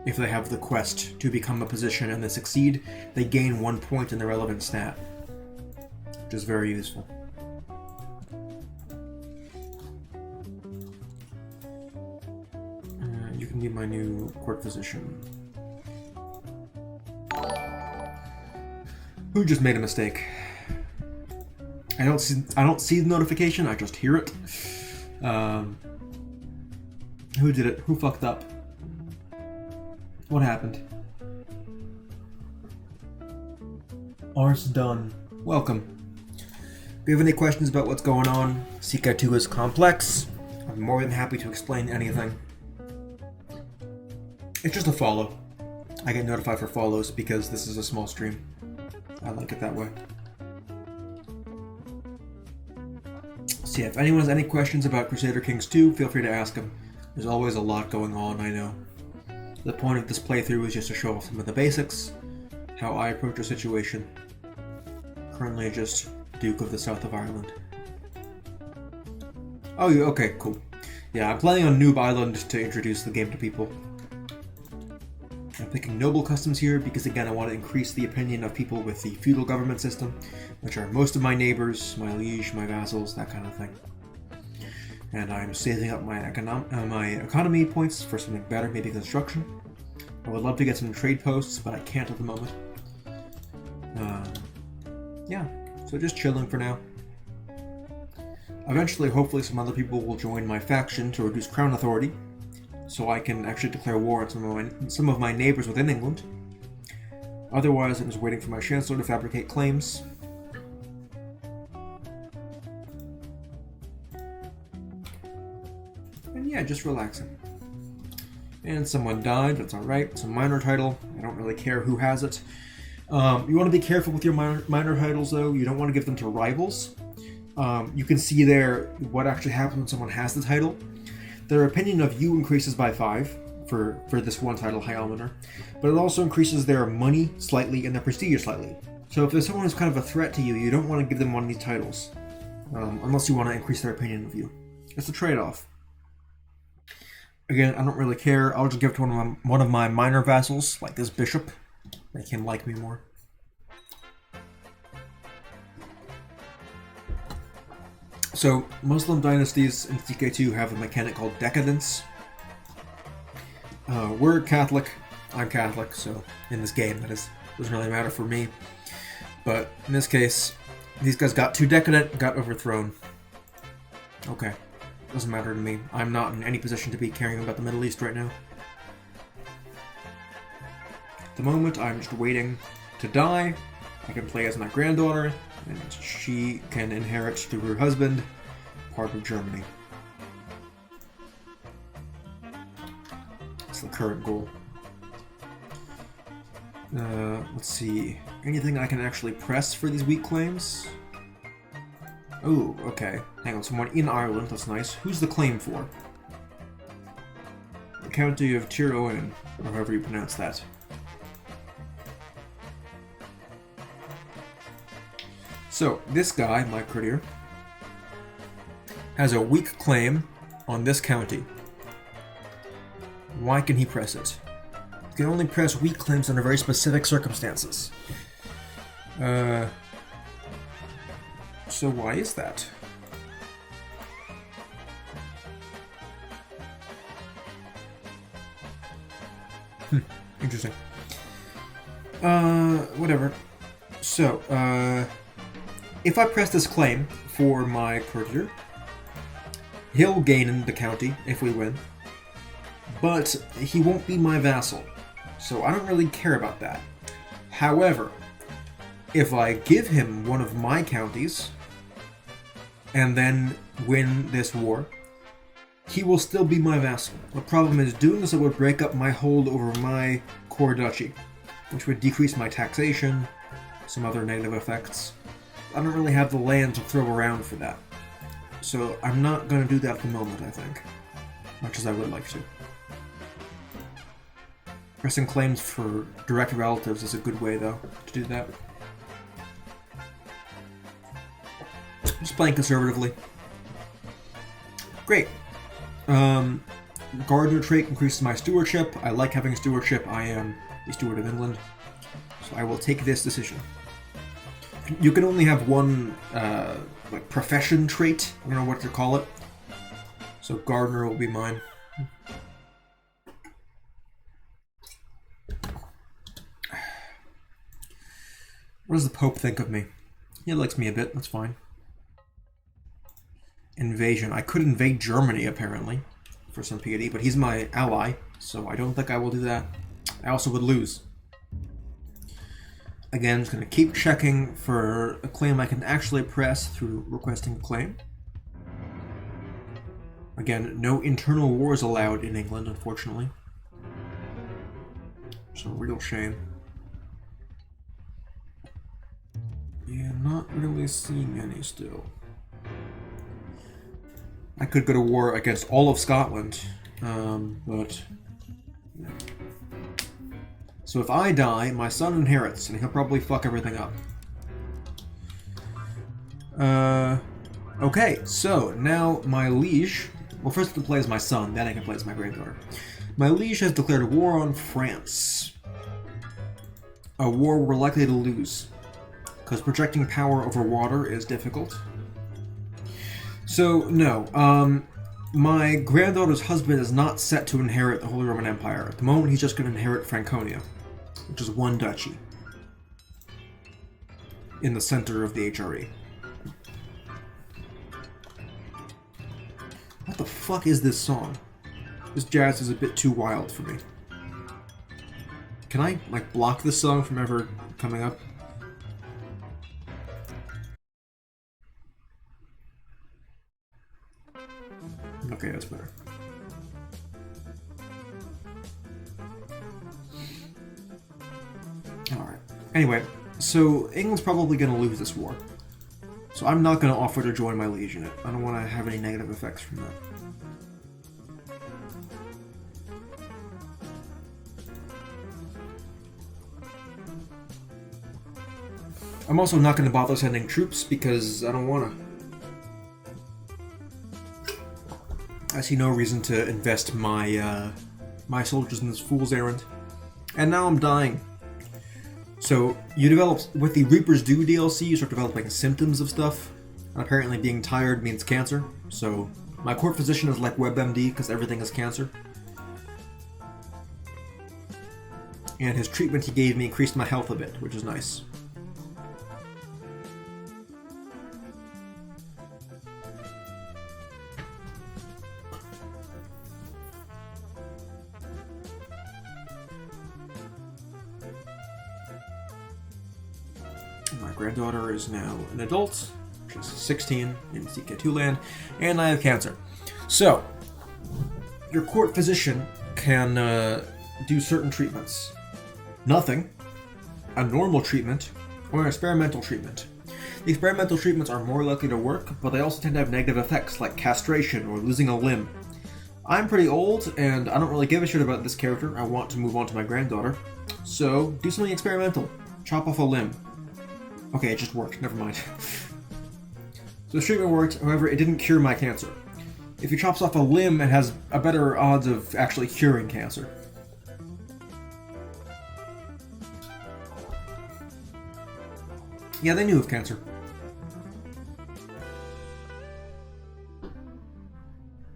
If they have the quest to become a position and they succeed, they gain 1 point in the relevant stat, which is very useful. You can be my new court physician. Who just made a mistake? I don't see the notification. I just hear it. Who did it? Who fucked up? What happened? Art's done. Welcome. If you have any questions about what's going on, Seekai 2 is complex. I'm more than happy to explain anything. It's just a follow. I get notified for follows because this is a small stream. I like it that way. So yeah, if anyone has any questions about Crusader Kings 2, feel free to ask them. There's always a lot going on, I know. The point of this playthrough is just to show off some of the basics, how I approach a situation. Currently just Duke of the South of Ireland. Oh, okay, cool. Yeah, I'm planning on Noob Island to introduce the game to people. I'm picking noble customs here because, again, I want to increase the opinion of people with the feudal government system, which are most of my neighbors, my liege, my vassals, that kind of thing. And I'm saving up my economy points for something better, maybe construction. I would love to get some trade posts, but I can't at the moment. Yeah, so just chilling for now. Eventually, hopefully, some other people will join my faction to reduce crown authority, so I can actually declare war on some of my neighbors within England. Otherwise, I'm just waiting for my Chancellor to fabricate claims. And yeah, just relaxing. And someone died, that's alright. It's a minor title. I don't really care who has it. You want to be careful with your minor titles, though. You don't want to give them to rivals. You can see there what actually happens when someone has the title. Their opinion of you increases by 5 for this one title, High Almoner, but it also increases their money slightly and their prestige slightly. So if there's someone who's kind of a threat to you, you don't want to give them one of these titles, unless you want to increase their opinion of you. It's a trade-off. Again, I don't really care. I'll just give it to one of my minor vassals, like this bishop. Make him like me more. So, Muslim dynasties in TK2 have a mechanic called decadence. We're Catholic. I'm Catholic, so in this game, that doesn't really matter for me. But in this case, these guys got too decadent, got overthrown. Okay. Doesn't matter to me. I'm not in any position to be caring about the Middle East right now. At the moment, I'm just waiting to die. I can play as my granddaughter, and she can inherit through her husband part of Germany. That's the current goal. Let's see. Anything I can actually press for these weak claims? Oh, okay. Hang on, someone in Ireland, that's nice. Who's the claim for? The County of Tyrone, or however you pronounce that. So, this guy, my courtier, has a weak claim on this county. Why can he press it? He can only press weak claims under very specific circumstances. So why is that? Interesting. Whatever. So, if I press this claim for my courtier, he'll gain in the county if we win, but he won't be my vassal, so I don't really care about that. However, if I give him one of my counties, and then win this war, he will still be my vassal. The problem is, doing this would break up my hold over my core duchy, which would decrease my taxation, some other negative effects. I don't really have the land to throw around for that. So I'm not going to do that at the moment, I think. Much as I would like to. Pressing claims for direct relatives is a good way, though, to do that. Just playing conservatively. Great. Gardener trait increases my stewardship. I like having stewardship. I am a steward of England. So I will take this decision. You can only have one like profession trait. I don't know what to call it. So gardener will be mine. What does the Pope think of me? He likes me a bit. That's fine. Invasion. I could invade Germany, apparently, for some piety, but he's my ally, so I don't think I will do that. I also would lose. Again, I'm just going to keep checking for a claim I can actually press through requesting a claim. Again, no internal wars allowed in England, unfortunately. It's a real shame. Yeah, not really seeing any still. I could go to war against all of Scotland, but... No. So if I die, my son inherits, and he'll probably fuck everything up. Okay, so now my liege... Well, first I can play as my son, then I can play as my granddaughter. My liege has declared war on France. A war we're likely to lose, because projecting power over water is difficult. So, no, my granddaughter's husband is not set to inherit the Holy Roman Empire. At the moment, he's just going to inherit Franconia, which is one duchy in the center of the HRE. fuck is this song? This jazz is a bit too wild for me. Can I, like, block this song from ever coming up? Okay, that's better. Alright. Anyway, so England's probably going to lose this war. So I'm not going to offer to join my liege in it. I don't want to have any negative effects from that. I'm also not going to bother sending troops because I don't want to. I see no reason to invest my my soldiers in this fool's errand. And now I'm dying. So you develop, with the Reaper's Due DLC, you start developing symptoms of stuff. And apparently being tired means cancer. So my court physician is like WebMD because everything is cancer. And his treatment he gave me increased my health a bit, which is nice. My granddaughter is now an adult. She's 16 in CK2 land, and I have cancer. So, your court physician can do certain treatments. Nothing, a normal treatment, or an experimental treatment. The experimental treatments are more likely to work, but they also tend to have negative effects, like castration or losing a limb. I'm pretty old, and I don't really give a shit about this character. I want to move on to my granddaughter. So, do something experimental. Chop off a limb. Okay, it just worked. Never mind. So the treatment worked, however, it didn't cure my cancer. If he chops off a limb, it has a better odds of actually curing cancer. Yeah, they knew of cancer.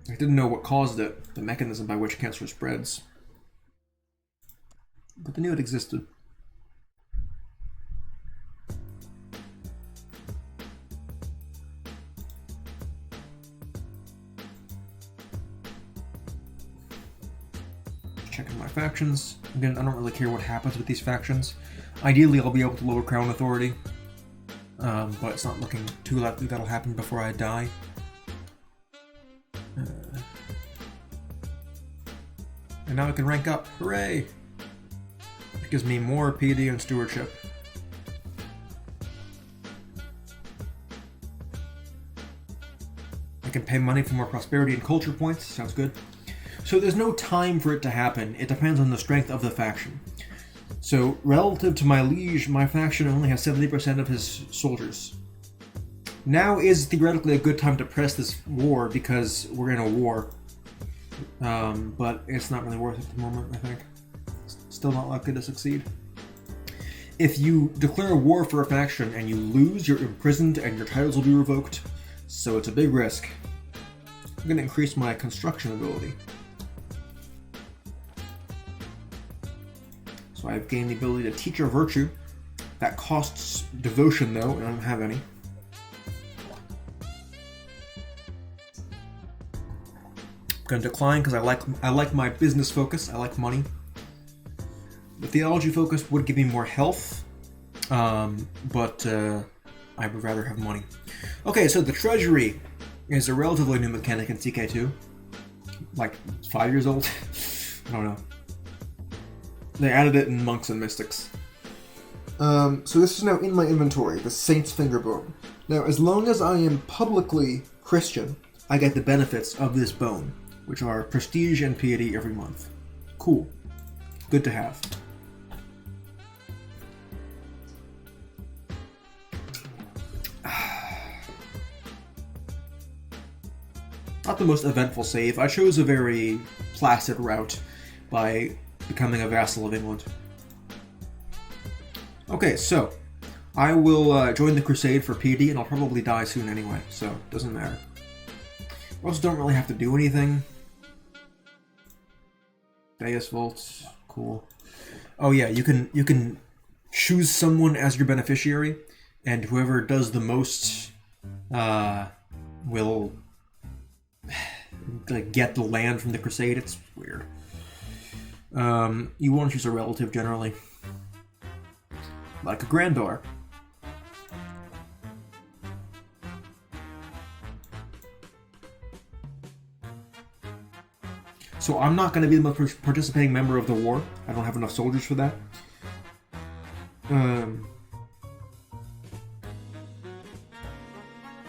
I didn't know what caused it, the mechanism by which cancer spreads. But they knew it existed. Checking my factions. Again, I don't really care what happens with these factions. Ideally, I'll be able to lower Crown Authority. But it's not looking too likely that'll happen before I die. And now I can rank up. Hooray! It gives me more PD and stewardship. I can pay money for more prosperity and culture points. Sounds good. So there's no time for it to happen. It depends on the strength of the faction. So relative to my liege, my faction only has 70% of his soldiers. Now is theoretically a good time to press this war because we're in a war. But it's not really worth it at the moment, I think. Still not likely to succeed. If you declare a war for a faction and you lose, you're imprisoned and your titles will be revoked. So it's a big risk. I'm going to increase my construction ability. So I've gained the ability to teach a virtue. That costs devotion though, and I don't have any. I'm going to decline because I like my business focus. I like money. The theology focus would give me more health, but I would rather have money. Okay, so the treasury is a relatively new mechanic in CK2. Like 5 years old. I don't know. They added it in Monks and Mystics. So this is now in my inventory, the Saint's Fingerbone. Now, as long as I am publicly Christian, I get the benefits of this bone, which are prestige and piety every month. Cool. Good to have. Not the most eventful save. I chose a very placid route by becoming a vassal of England. Okay, so I will join the Crusade for PD, and I'll probably die soon anyway, so it doesn't matter. I also don't really have to do anything. Deus Volts, cool. Oh yeah, you can choose someone as your beneficiary, and whoever does the most will like, get the land from the Crusade. It's weird. You want to choose a relative generally. Like a granddaughter. So I'm not going to be the most participating member of the war. I don't have enough soldiers for that.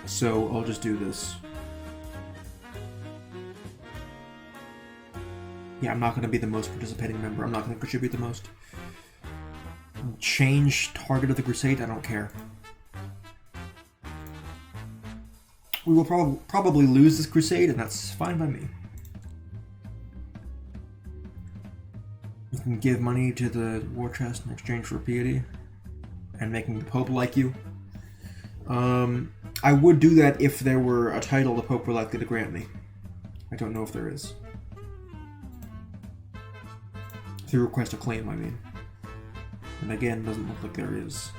So I'll just do this. Yeah, I'm not going to be the most participating member. I'm not going to contribute the most. Change target of the Crusade? I don't care. We will probably lose this Crusade, and that's fine by me. You can give money to the war chest in exchange for piety and making the Pope like you. I would do that if there were a title the Pope were likely to grant me. I don't know if there is. If you request a claim, I mean. And again, doesn't look like there is.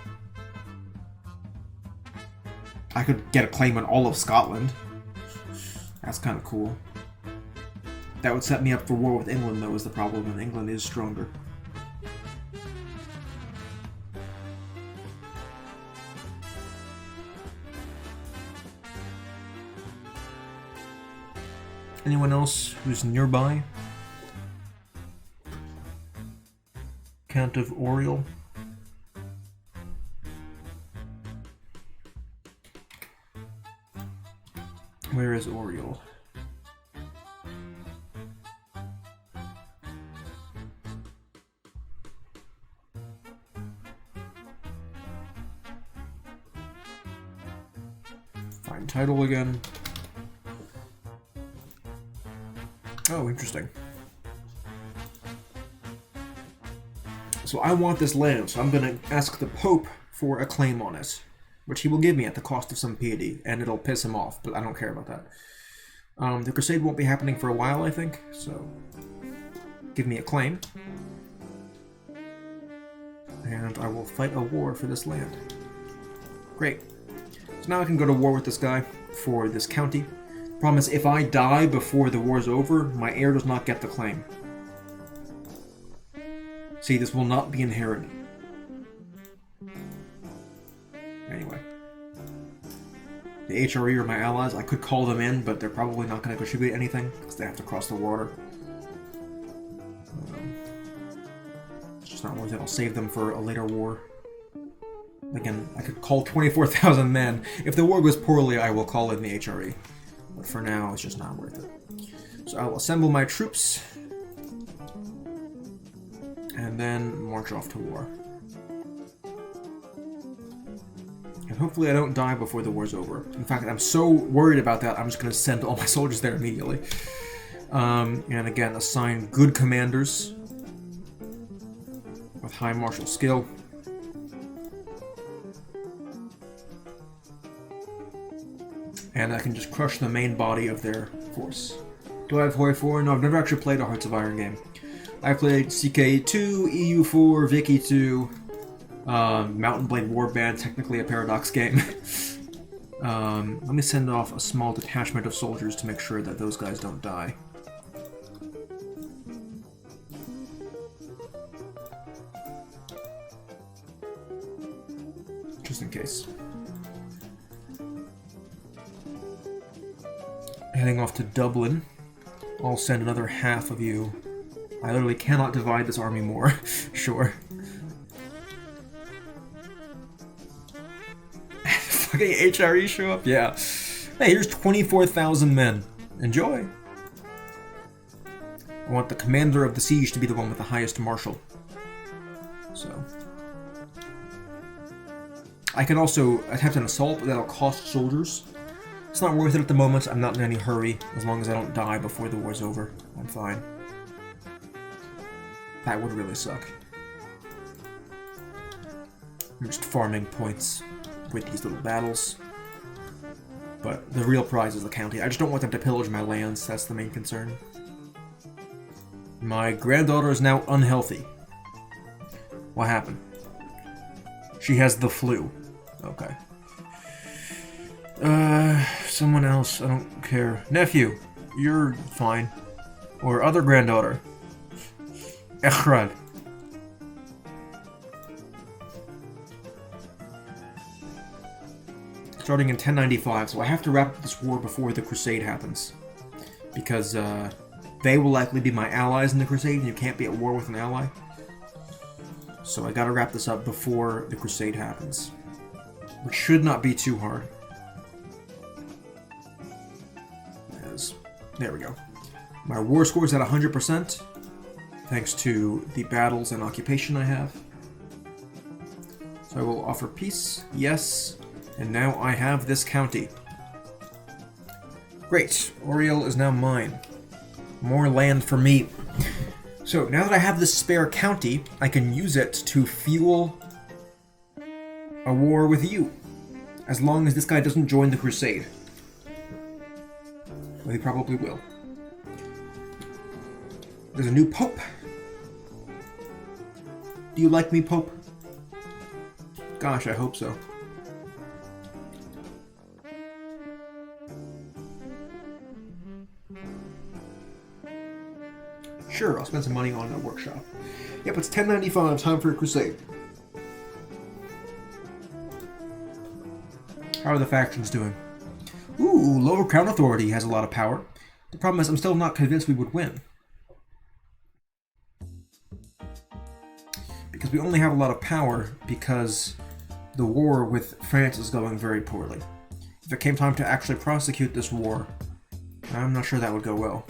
I could get a claim on all of Scotland. That's kind of cool. That would set me up for war with England, though, is the problem, and England is stronger. Anyone else who's nearby? Count of Oriel. Where is Oriel? Find title again. Oh, interesting. So I want this land, so I'm going to ask the Pope for a claim on it, which he will give me at the cost of some piety, and it'll piss him off, but I don't care about that. The Crusade won't be happening for a while, I think, so give me a claim. And I will fight a war for this land. Great. So now I can go to war with this guy for this county. Problem is, if I die before the war's over, my heir does not get the claim. See, this will not be inherited. Anyway. The HRE are my allies. I could call them in, but they're probably not going to contribute anything, because they have to cross the water. It's just not worth it. I'll save them for a later war. Again, I could call 24,000 men. If the war goes poorly, I will call in the HRE. But for now, it's just not worth it. So I will assemble my troops. And then march off to war. And hopefully I don't die before the war's over. In fact, I'm so worried about that, I'm just going to send all my soldiers there immediately. And again, assign good commanders with high martial skill. And I can just crush the main body of their force. Do I have Hoi 4? No, I've never actually played a Hearts of Iron game. I played CK2, EU4, Vicky 2, Mountain Blade Warband, technically a Paradox game. Let me send off a small detachment of soldiers to make sure that those guys don't die. Just in case. Heading off to Dublin. I'll send another half of you. I literally cannot divide this army more. Sure. Fucking HRE show up? Yeah. Hey, here's 24,000 men. Enjoy. I want the commander of the siege to be the one with the highest martial. So. I can also attempt an assault, but that'll cost soldiers. It's not worth it at the moment. I'm not in any hurry. As long as I don't die before the war's over, I'm fine. That would really suck. I'm just farming points with these little battles. But the real prize is the county. I just don't want them to pillage my lands. That's the main concern. My granddaughter is now unhealthy. What happened? She has the flu. Okay. Someone else. I don't care. Nephew, you're fine. Or other granddaughter. Echrad. Starting in 1095, so I have to wrap up this war before the Crusade happens. Because they will likely be my allies in the Crusade, and you can't be at war with an ally. So I gotta wrap this up before the Crusade happens. Which should not be too hard. There we go. My war score is at 100%, thanks to the battles and occupation I have. So I will offer peace, yes, and now I have this county. Great, Oriel is now mine. More land for me. So now that I have this spare county, I can use it to fuel a war with you, as long as this guy doesn't join the Crusade. Well, he probably will. There's a new Pope. Do you like me, Pope? Gosh, I hope so. Sure, I'll spend some money on a workshop. Yep, it's 1095, time for a crusade. How are the factions doing? Ooh, Lower Crown Authority has a lot of power. The problem is I'm still not convinced we would win. Because we only have a lot of power because the war with France is going very poorly. If it came time to actually prosecute this war, I'm not sure that would go well.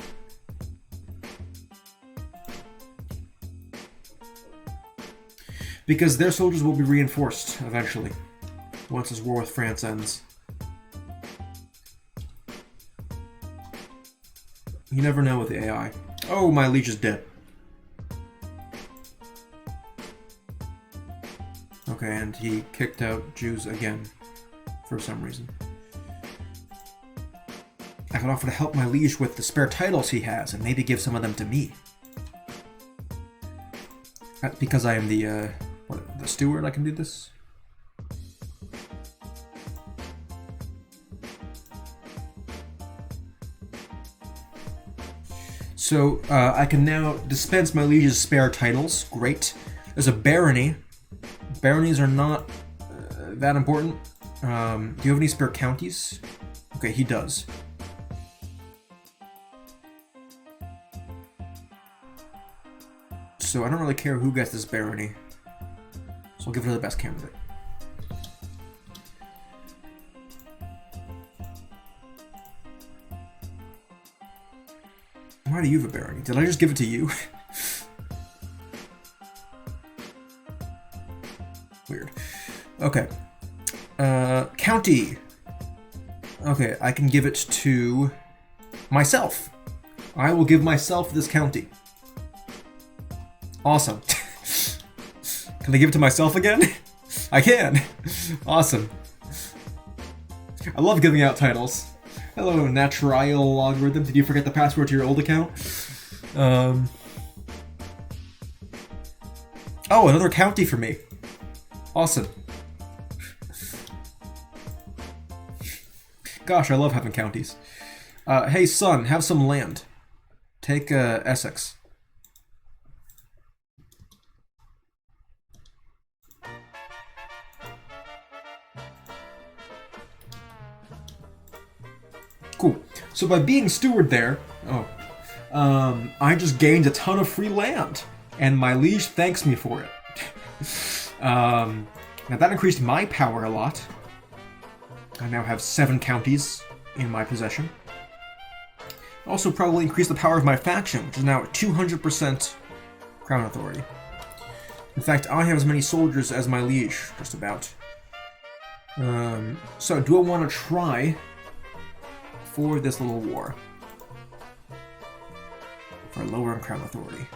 Because their soldiers will be reinforced eventually, once this war with France ends. You never know with the AI. Oh, my liege is dead. Okay, and he kicked out Jews again, for some reason. I could offer to help my liege with the spare titles he has, and maybe give some of them to me. Because I am the steward, I can do this? So, I can now dispense my liege's spare titles. Great. There's a barony. Baronies are not that important. Do you have any spare counties? Okay, he does. So I don't really care who gets this barony. So I'll give it to the best candidate. Why do you have a barony? Did I just give it to you? Weird. Okay. County. Okay, I can give it to myself. I will give myself this county. Awesome. Can I give it to myself again? I can. Awesome. I love giving out titles. Hello, natural logarithm. Did you forget the password to your old account? Oh, another county for me. Awesome. Gosh, I love having counties. Hey, son, have some land. Take Essex. Cool. So by being steward there, I just gained a ton of free land, and my liege thanks me for it. Now that increased my power a lot. I now have 7 counties in my possession. Also probably increased the power of my faction, which is now at 200% crown authority. In fact, I have as many soldiers as my liege, just about. So do I want to try for this little war? For lower crown authority.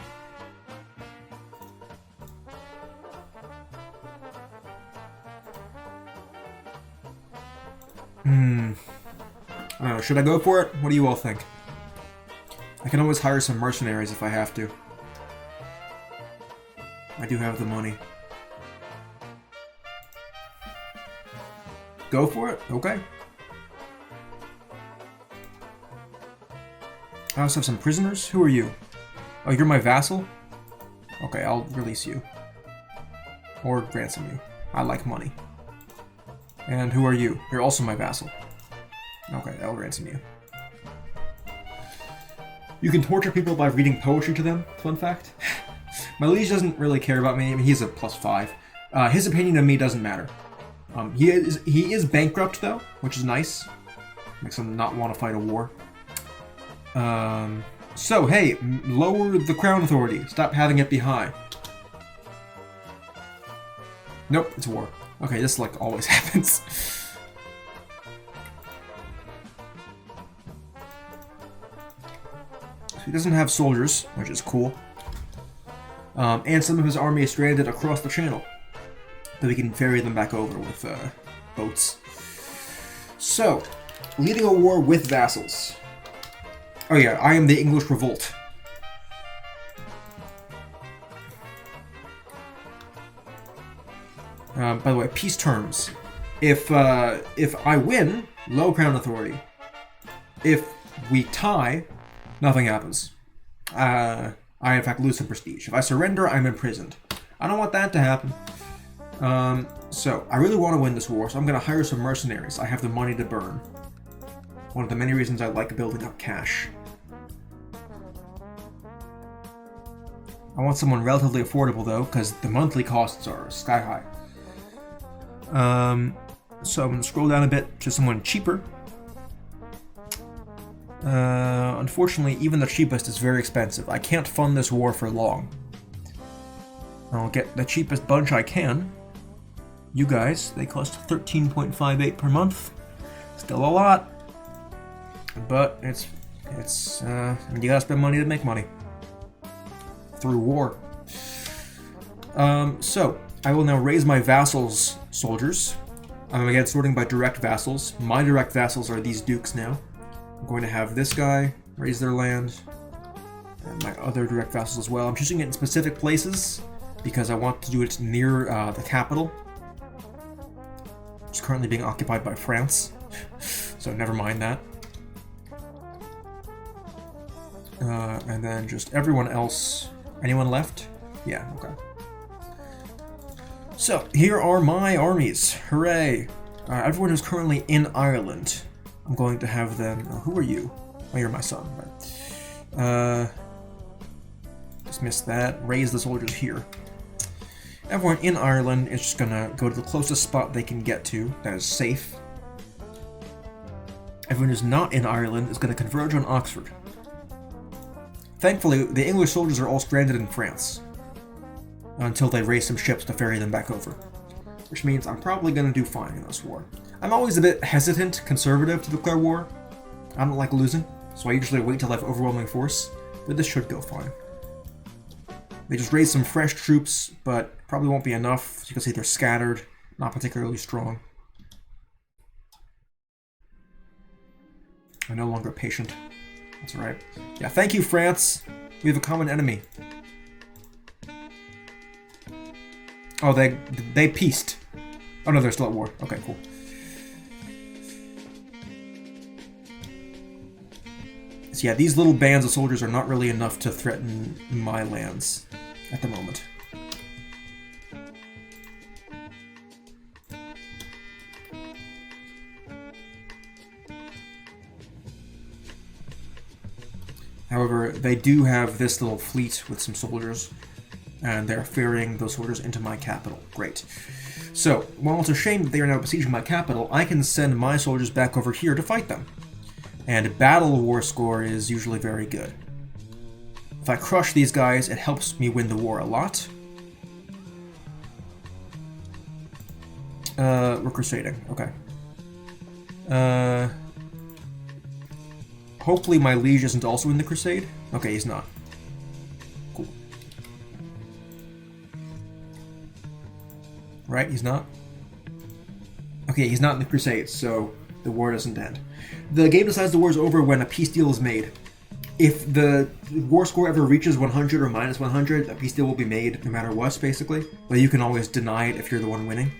I don't know, should I go for it? What do you all think? I can always hire some mercenaries if I have to. I do have the money. Go for it? Okay. I also have some prisoners. Who are you? Oh, you're my vassal? Okay, I'll release you. Or ransom you. I like money. And who are you? You're also my vassal. Okay, I'll ransom you. You can torture people by reading poetry to them, fun fact. My liege doesn't really care about me. I mean, he's a +5. His opinion of me doesn't matter. He is bankrupt, though, which is nice. Makes him not want to fight a war. So, hey, lower the crown authority. Stop having it be high. Nope, it's war. Okay, this, like, always happens. So he doesn't have soldiers, which is cool. And some of his army is stranded across the channel. But we can ferry them back over with boats. So, leading a war with vassals. Oh yeah, I am the English Revolt. By the way, peace terms. If I win, low crown authority. If we tie, nothing happens. I in fact lose some prestige. If I surrender, I'm imprisoned. I don't want that to happen. So I really want to win this war, so I'm going to hire some mercenaries. I have the money to burn. One of the many reasons I like building up cash. I want someone relatively affordable though, because the monthly costs are sky high. So I'm going to scroll down a bit to someone cheaper. Unfortunately, even the cheapest is very expensive. I can't fund this war for long. I'll get the cheapest bunch I can. You guys, they cost 13.58 per month. Still a lot. But it's I mean, you gotta spend money to make money. Through war. So, I will now raise my vassals' soldiers. I'm again sorting by direct vassals. My direct vassals are these dukes now. I'm going to have this guy raise their land. And my other direct vassals as well. I'm choosing it in specific places because I want to do it near the capital. It's currently being occupied by France. So never mind that. And then just everyone else. Anyone left? Yeah, okay. So, here are my armies. Hooray! Everyone who's currently in Ireland, I'm going to have them... who are you? Oh, you're my son, right. Just missed that. Raise the soldiers here. Everyone in Ireland is just gonna go to the closest spot they can get to that is safe. Everyone who's not in Ireland is gonna converge on Oxford. Thankfully, the English soldiers are all stranded in France until they raise some ships to ferry them back over, which means I'm probably going to do fine in this war. I'm always a bit hesitant, conservative to declare war. I don't like losing, so I usually wait till I have overwhelming force, but this should go fine. They just raised some fresh troops, but probably won't be enough. As you can see, they're scattered, not particularly strong. I'm no longer patient. That's right. Yeah, thank you, France. We have a common enemy. Oh, they peaced. Oh no, they're still at war. Okay, cool. So yeah, these little bands of soldiers are not really enough to threaten my lands at the moment. However, they do have this little fleet with some soldiers, and they're ferrying those soldiers into my capital. Great. So, while it's a shame that they are now besieging my capital, I can send my soldiers back over here to fight them. And battle war score is usually very good. If I crush these guys, it helps me win the war a lot. We're crusading. Okay. Hopefully my liege isn't also in the crusade. Okay, he's not. Cool. Right, he's not? Okay, he's not in the crusade, so the war doesn't end. The game decides the war is over when a peace deal is made. If the war score ever reaches 100 or minus 100, a peace deal will be made no matter what, basically. But you can always deny it if you're the one winning.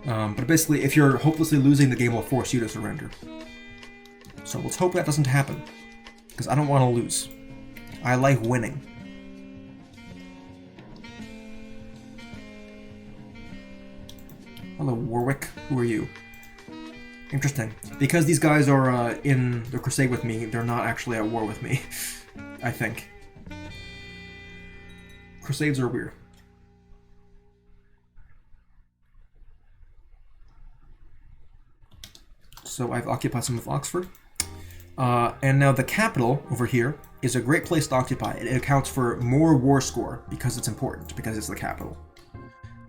But basically, if you're hopelessly losing, the game will force you to surrender. So let's hope that doesn't happen. because I don't want to lose. I like winning. Hello, Warwick. Who are you? Interesting. Because these guys are in the crusade with me, they're not actually at war with me. I think. Crusades are weird. So I've occupied some of Oxford. And now the capital over here is a great place to occupy. It accounts for more war score because it's important, because it's the capital.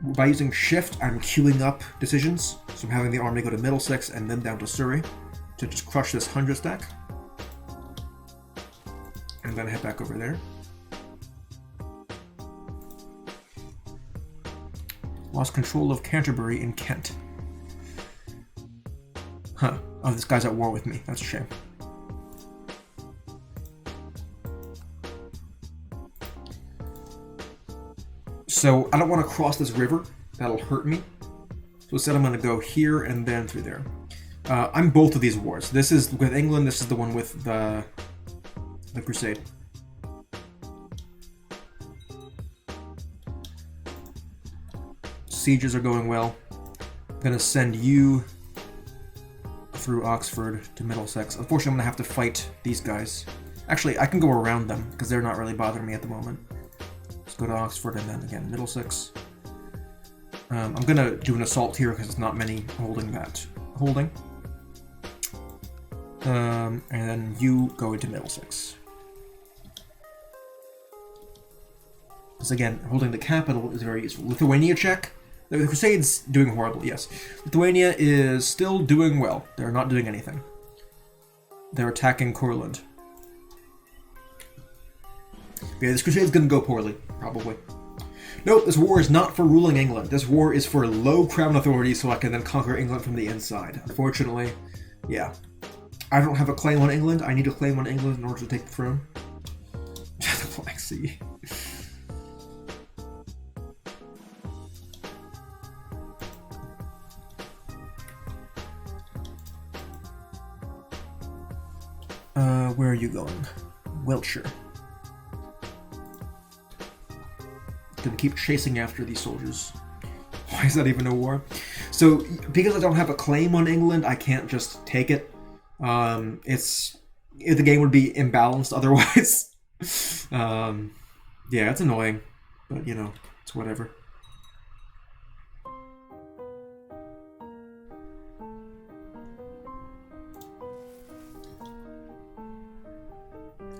By using shift, I'm queuing up decisions. So I'm having the army go to Middlesex and then down to Surrey to just crush this 100 stack. And then head back over there. Lost control of Canterbury in Kent. Huh. Oh, this guy's at war with me. That's a shame. So I don't want to cross this river. That'll hurt me. So instead I'm going to go here and then through there. I'm both of these wars. This is with England. This is the one with the Crusade. Sieges are going well. I'm going to send you through Oxford to Middlesex. Unfortunately, I'm going to have to fight these guys. Actually, I can go around them because they're not really bothering me at the moment. Let's go to Oxford and then again Middlesex. I'm going to do an assault here because there's not many holding that. And then you go into Middlesex. Because again, holding the capital is very useful. Lithuania check. The Crusade's doing horrible, yes. Lithuania is still doing well. They're not doing anything. They're attacking Courland. Yeah, this Crusade's gonna go poorly, probably. Nope, this war is not for ruling England. This war is for low crown authority so I can then conquer England from the inside. Unfortunately, yeah. I don't have a claim on England. I need a claim on England in order to take the throne. The Black Sea. Where are you going? Wiltshire. Gonna keep chasing after these soldiers. Why is that even a war? So, because I don't have a claim on England, I can't just take it. The game would be imbalanced otherwise. Yeah, it's annoying, but you know, it's whatever.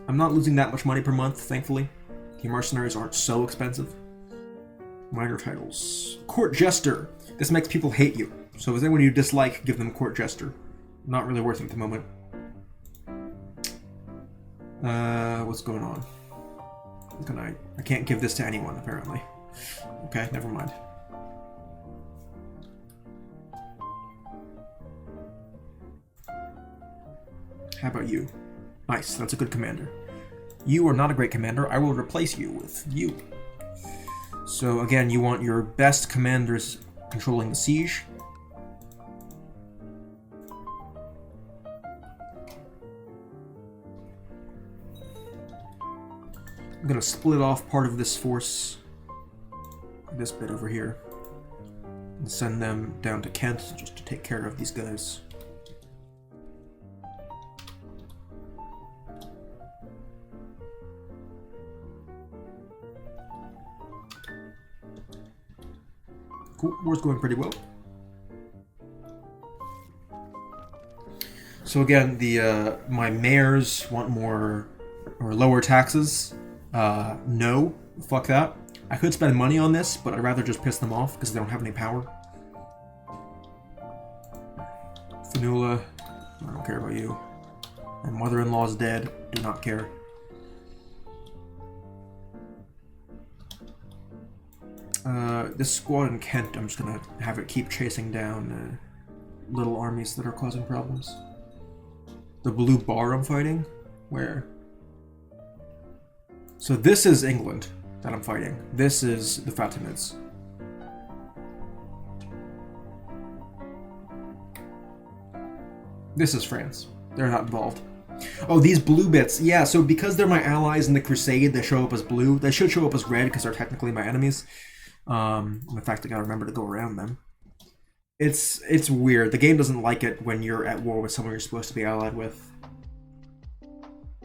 I'm not losing that much money per month, thankfully. The mercenaries aren't so expensive. Minor titles. Court Jester. This makes people hate you. So is anyone you dislike, give them Court Jester. Not really worth it at the moment. What's going on? I can't give this to anyone, apparently. Okay, never mind. How about you? Nice, that's a good commander. You are not a great commander. I will replace you with you. So again, you want your best commanders controlling the siege. I'm going to split off part of this force, this bit over here, and send them down to Kent just to take care of these guys. Cool, war's going pretty well. So again, my mayors want more or lower taxes. No, fuck that. I could spend money on this, but I'd rather just piss them off because they don't have any power. Fanula, I don't care about you. My mother-in-law's dead, do not care. This squad in Kent, I'm just gonna have it keep chasing down little armies that are causing problems. The blue bar I'm fighting? Where? So this is England that I'm fighting. This is the Fatimids. This is France. They're not involved. Oh, these blue bits. Yeah, so because they're my allies in the Crusade, they show up as blue. They should show up as red because they're technically my enemies. In fact, I gotta remember to go around them. It's weird. The game doesn't like it when you're at war with someone you're supposed to be allied with.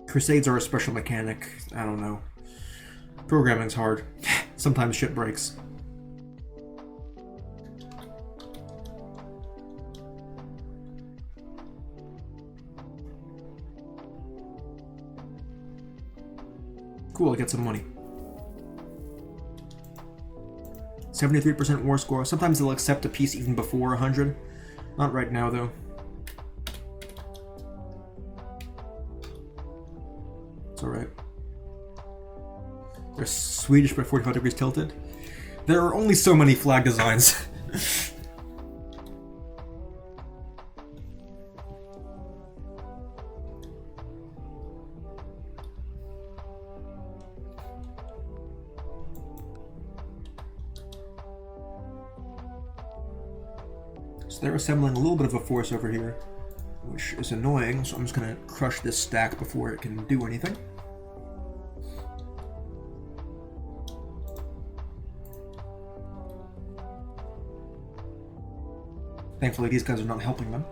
Crusades are a special mechanic. I don't know. Programming's hard. Sometimes shit breaks. Cool, I get some money. 73% war score. Sometimes they'll accept a piece even before 100. Not right now, though. It's alright. They're Swedish but 45 degrees tilted. There are only so many flag designs. So they're assembling a little bit of a force over here, which is annoying, so I'm just going to crush this stack before it can do anything. Thankfully, these guys are not helping them.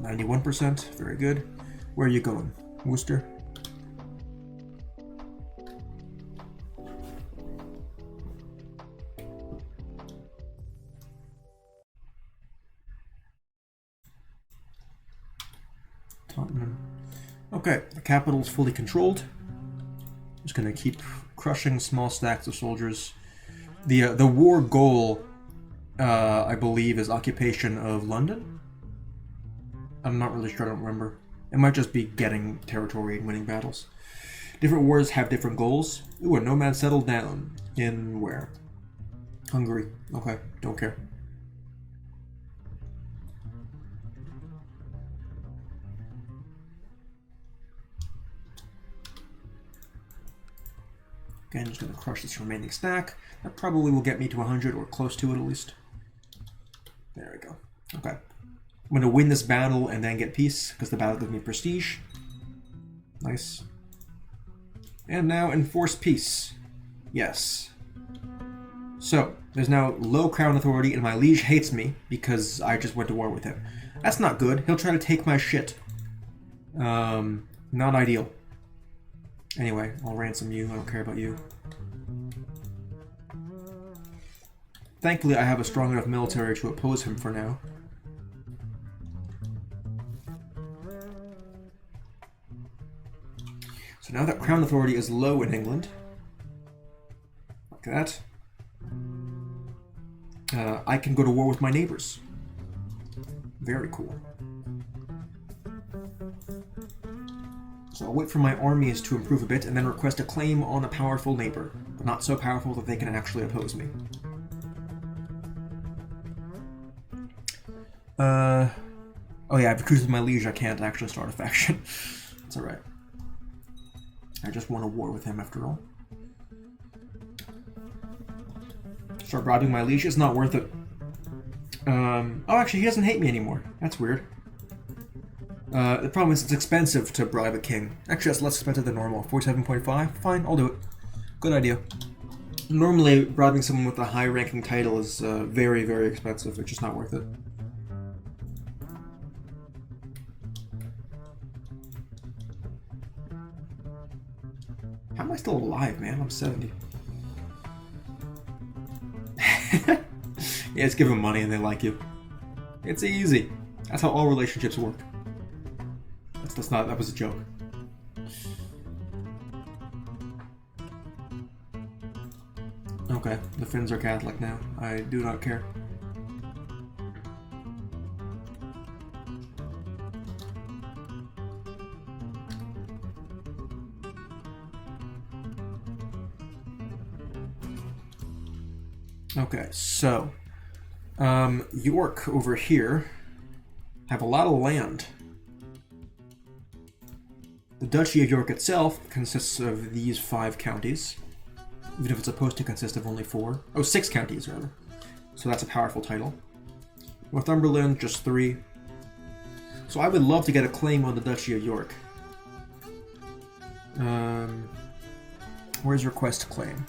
%, very good. Where are you going, Worcester? Okay, the capital is fully controlled. Just gonna keep crushing small stacks of soldiers. The war goal, I believe, is occupation of London. I'm not really sure. I don't remember. It might just be getting territory and winning battles. Different wars have different goals. Ooh, a nomad settled down in where? Hungary. Okay, don't care. Again, just going to crush this remaining stack. That probably will get me to 100, or close to it at least. There we go. Okay. I'm going to win this battle and then get peace, because the battle gives me prestige. Nice. And now enforce peace. Yes. So, there's now low crown authority, and my liege hates me because I just went to war with him. That's not good. He'll try to take my shit. Not ideal. Anyway, I'll ransom you. I don't care about you. Thankfully, I have a strong enough military to oppose him for now. So now that crown authority is low in England, like that, I can go to war with my neighbors. Very cool. So I'll wait for my armies to improve a bit and then request a claim on a powerful neighbor, but not so powerful that they can actually oppose me. Oh yeah, I've accused with my liege, I can't actually start a faction. It's alright. I just won a war with him after all. Start bribing my liege, it's not worth it. Oh, actually, he doesn't hate me anymore. That's weird. The problem is it's expensive to bribe a king. Actually, that's less expensive than normal. 47.5? Fine, I'll do it. Good idea. Normally, bribing someone with a high-ranking title is very, very expensive. It's just not worth it. How am I still alive, man? I'm 70. Yeah, just give them money and they like you. It's easy. That's how all relationships work. That was a joke. Okay, the Finns are Catholic now. I do not care. Okay, so York over here have a lot of land. The Duchy of York itself consists of these 5 counties, even if it's supposed to consist of only 4. Oh, 6 counties, rather. So that's a powerful title. Northumberland, just 3. So I would love to get a claim on the Duchy of York. Where's request claim?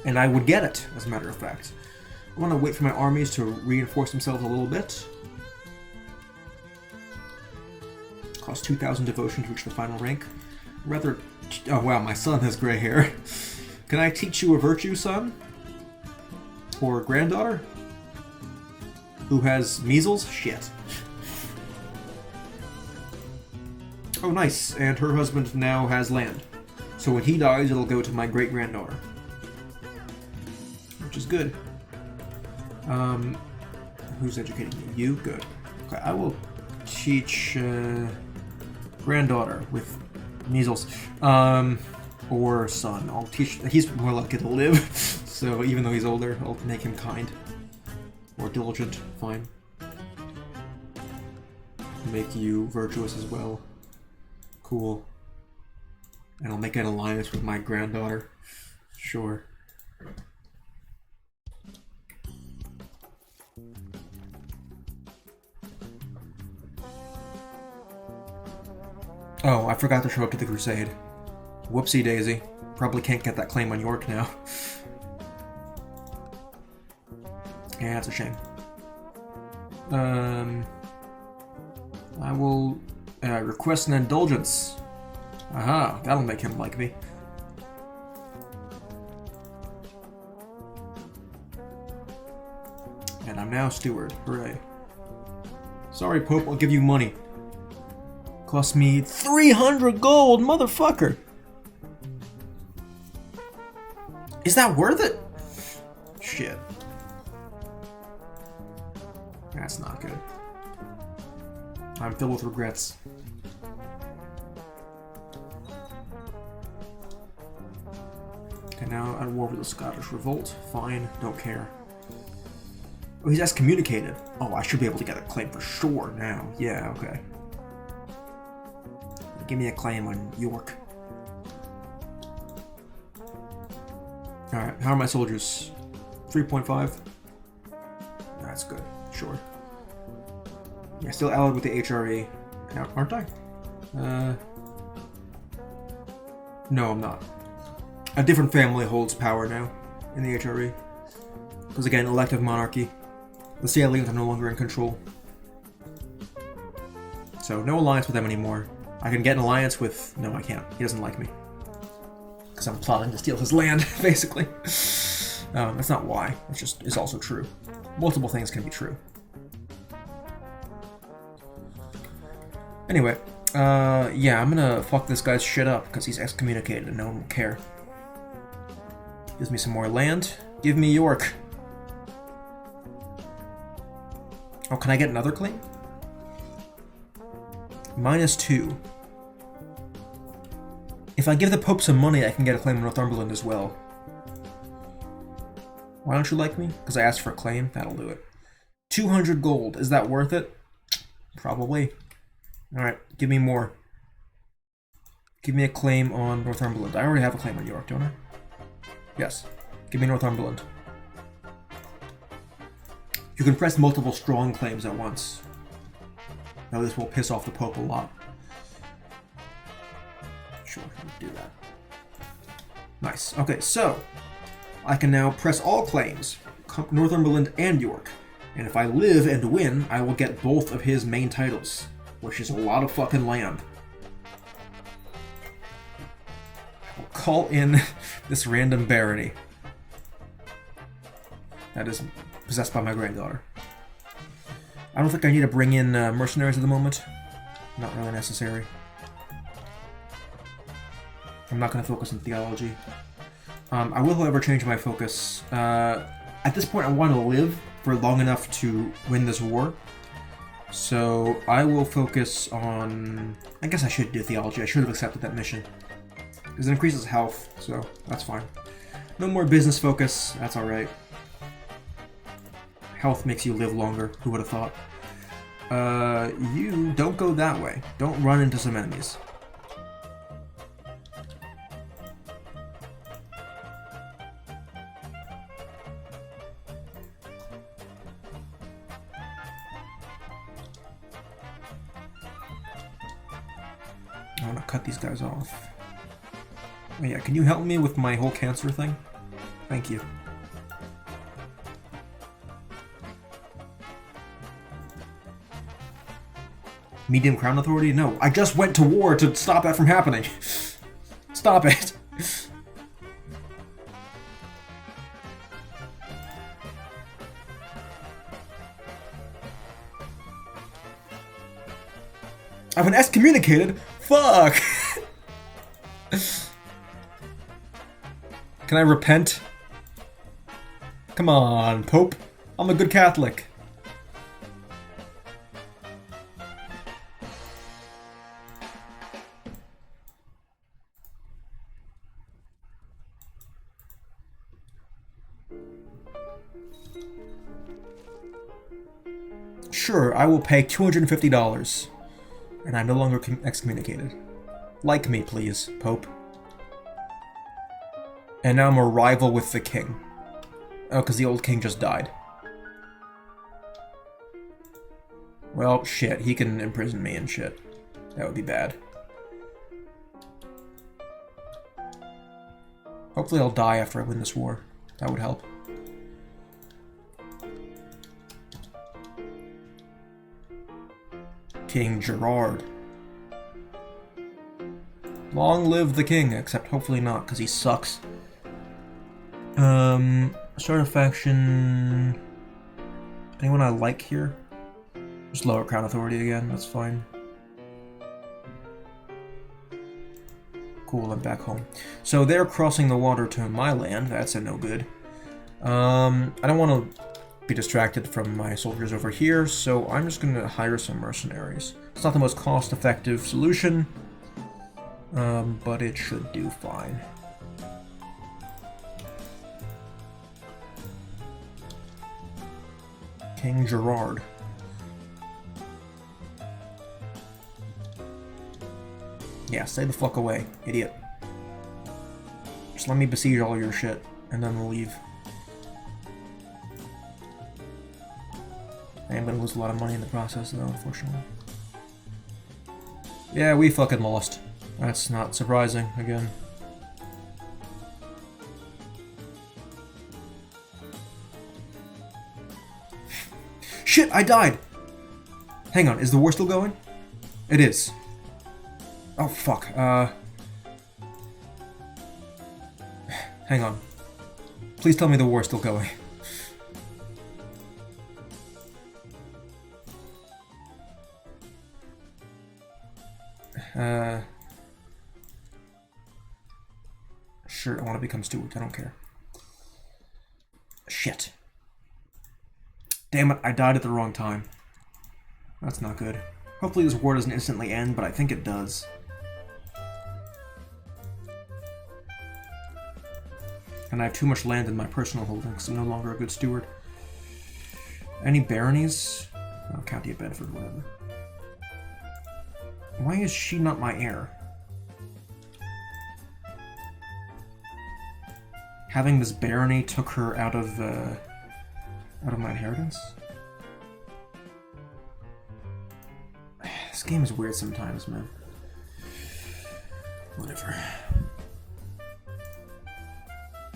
And I would get it, as a matter of fact. I want to wait for my armies to reinforce themselves a little bit. Cost 2,000 devotion to reach the final rank. Rather... Oh wow, my son has gray hair. Can I teach you a virtue, son? Or granddaughter? Who has measles? Shit. Oh, nice. And her husband now has land. So when he dies, it'll go to my great-granddaughter. Which is good. Who's educating me? You? Good. Okay, I will teach granddaughter with measles. Or son. I'll teach... He's more likely to live. So even though he's older, I'll make him kind. Or diligent. Fine. Make you virtuous as well. Cool. And I'll make an alliance with my granddaughter. Sure. Oh, I forgot to show up to the Crusade. Whoopsie daisy. Probably can't get that claim on York now. Yeah, that's a shame. I will request an indulgence. Aha, that'll make him like me. And I'm now steward. Hooray. Sorry, Pope, I'll give you money. Cost me 300 gold, motherfucker! Is that worth it? Shit. That's not good. I'm filled with regrets. Okay, now at war with the Scottish Revolt. Fine, don't care. Oh, he's excommunicated. Oh, I should be able to get a claim for sure now. Yeah, okay. Give me a claim on York. Alright, how are my soldiers? 3.5? That's good, sure. Yeah, still allied with the HRE. Aren't I? No, I'm not. A different family holds power now in the HRE. Because again, elective monarchy. The Salians are no longer in control. So, no alliance with them anymore. I can get an alliance with... No, I can't. He doesn't like me. Because I'm plotting to steal his land, basically. That's not why. It's also true. Multiple things can be true. Anyway, yeah, I'm gonna fuck this guy's shit up because he's excommunicated and no one will care. Gives me some more land. Give me York. Oh, can I get another claim? -2. If I give the Pope some money, I can get a claim in Northumberland as well. Why don't you like me? Because I asked for a claim? That'll do it. 200 gold. Is that worth it? Probably. Alright, give me more. Give me a claim on Northumberland. I already have a claim on York, don't I? Yes. Give me Northumberland. You can press multiple strong claims at once. Now this will piss off the Pope a lot. Sure, let's do that. Nice. Okay, so I can now press all claims, Northumberland and York. And if I live and win, I will get both of his main titles, which is a lot of fucking land. I'll call in this random barony that is possessed by my granddaughter. I don't think I need to bring in mercenaries at the moment. Not really necessary. I'm not going to focus on theology. I will, however, change my focus. At this point, I want to live for long enough to win this war. So I will focus on... I guess I should do theology. I should have accepted that mission. Because it increases health, so that's fine. No more business focus. That's alright. Health makes you live longer. Who would have thought? You don't go that way. Don't run into some enemies. I want to cut these guys off. Oh yeah, can you help me with my whole cancer thing? Thank you. Medium Crown Authority? No, I just went to war to stop that from happening. Stop it. I've been excommunicated? Fuck! Can I repent? Come on, Pope. I'm a good Catholic. Sure, I will pay $250. And I'm no longer excommunicated. Like me, please, Pope. And now I'm a rival with the king. Oh, because the old king just died. Well, shit, he can imprison me and shit. That would be bad. Hopefully I'll die after I win this war. That would help. King Gerard. Long live the king, except hopefully not, because he sucks. Start a faction... Anyone I like here? Just lower Crown Authority again, that's fine. Cool, I'm back home. So they're crossing the water to my land, that's a no good. I don't want to be distracted from my soldiers over here, so I'm just going to hire some mercenaries. It's not the most cost-effective solution, but it should do fine. King Gerard. Yeah, stay the fuck away, idiot. Just let me besiege all your shit, and then we'll leave. I am gonna lose a lot of money in the process, though, unfortunately. Yeah, we fucking lost. That's not surprising, again. Shit, I died! Hang on, is the war still going? It is. Oh, fuck. Hang on. Please tell me the war is still going. Sure, I want to become steward. I don't care. Shit. Damn it, I died at the wrong time. That's not good. Hopefully this war doesn't instantly end, but I think it does. And I have too much land in my personal holdings, so I'm no longer a good steward. Any baronies? Oh, County of Bedford, whatever. Why is she not my heir? Having this barony took her out of my inheritance? This game is weird sometimes, man. Whatever.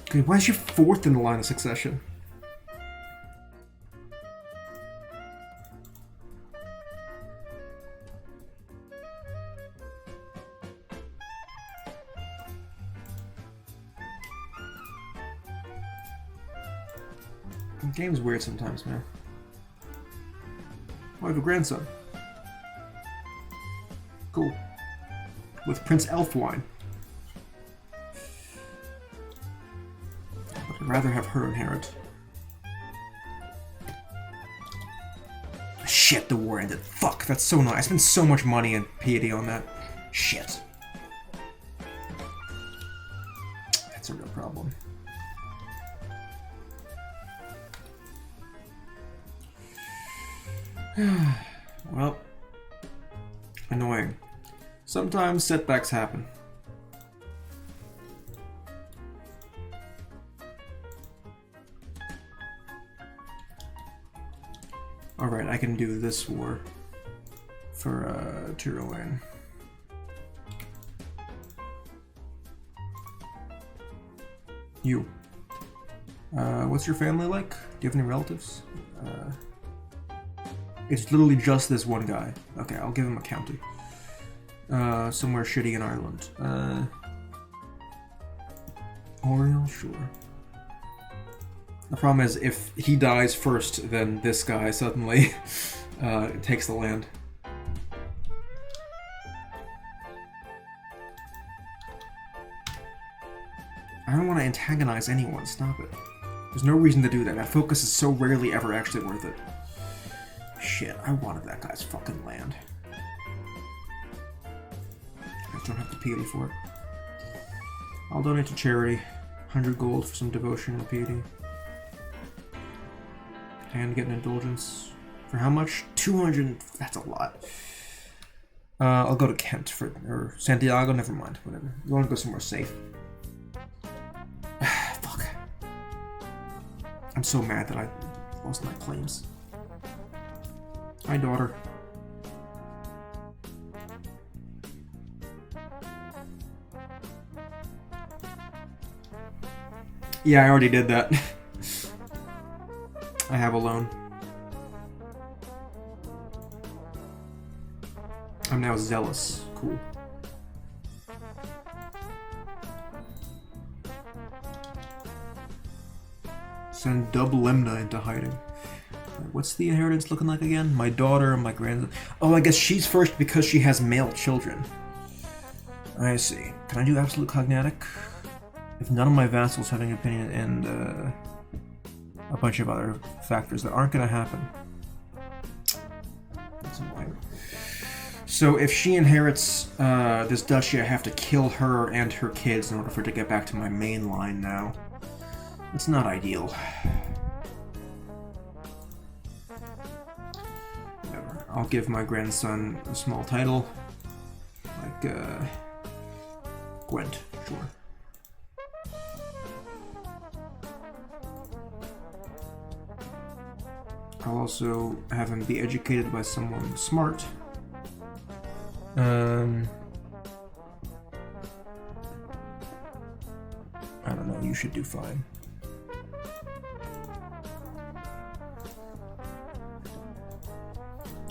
Okay, why is she fourth in the line of succession? The game's weird sometimes, man. Oh, I have a grandson. Cool. With Prince Elfwine. But I'd rather have her inherit. Shit, the war ended. Fuck, that's so nice. I spent so much money and piety on that. Shit. That's a real problem. Well, annoying. Sometimes setbacks happen. Alright, I can do this war for Tyrone. You. What's your family like? Do you have any relatives? It's literally just this one guy. Okay, I'll give him a county. Somewhere shitty in Ireland. Oriel, sure. The problem is, if he dies first, then this guy suddenly takes the land. I don't want to antagonize anyone, stop it. There's no reason to do that. That focus is so rarely ever actually worth it. Shit, I wanted that guy's fucking land. I just don't have the piety for it. I'll donate to charity. 100 gold for some devotion and piety. And get an indulgence. For how much? 200. That's a lot. I'll go to Kent for, or Santiago, never mind, whatever. You want to go somewhere safe. Fuck. I'm so mad that I lost my claims. Hi, daughter. Yeah, I already did that. I have a loan. I'm now zealous. Cool. Send Dub Lemna into hiding. What's the inheritance looking like again? My daughter and my grandson. Oh, I guess she's first because she has male children. I see. Can I do absolute cognatic? If none of my vassals have any opinion, and a bunch of other factors that aren't going to happen. That's annoying. So if she inherits this duchy, I have to kill her and her kids in order for it to get back to my main line now. It's not ideal. Whatever. I'll give my grandson a small title. Like, Gwent, sure. I'll also have him be educated by someone smart. I don't know, you should do fine.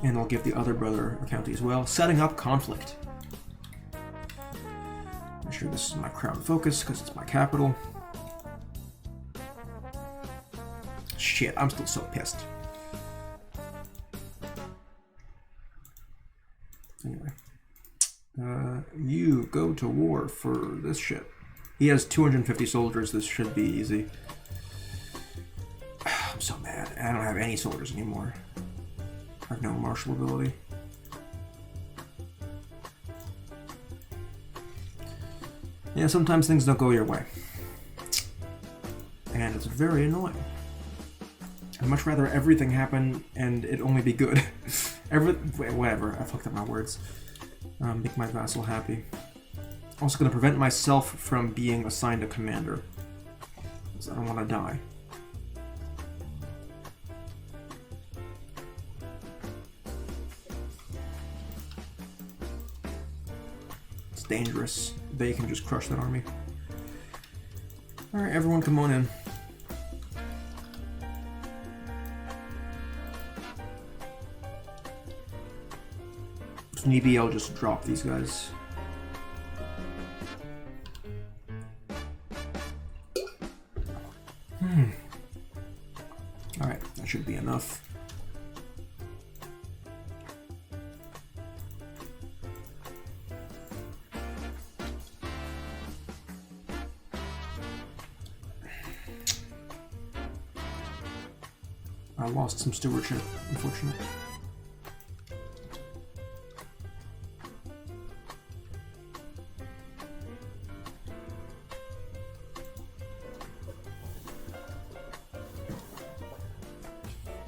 And I'll give the other brother a county as well. Setting up conflict. I'm sure this is my crown focus because it's my capital. Shit, I'm still so pissed. Anyway. You go to war for this shit. He has 250 soldiers, this should be easy. I'm so mad. I don't have any soldiers anymore. I have no martial ability. Yeah, sometimes things don't go your way. And it's very annoying. I'd much rather everything happen and it only be good. Whatever, I fucked up my words. Make my vassal happy. Also going to prevent myself from being assigned a commander. Because I don't want to die. It's dangerous. They can just crush that army. Alright, everyone come on in. If need be, I'll just drop these guys. Alright, that should be enough. I lost some stewardship, unfortunately.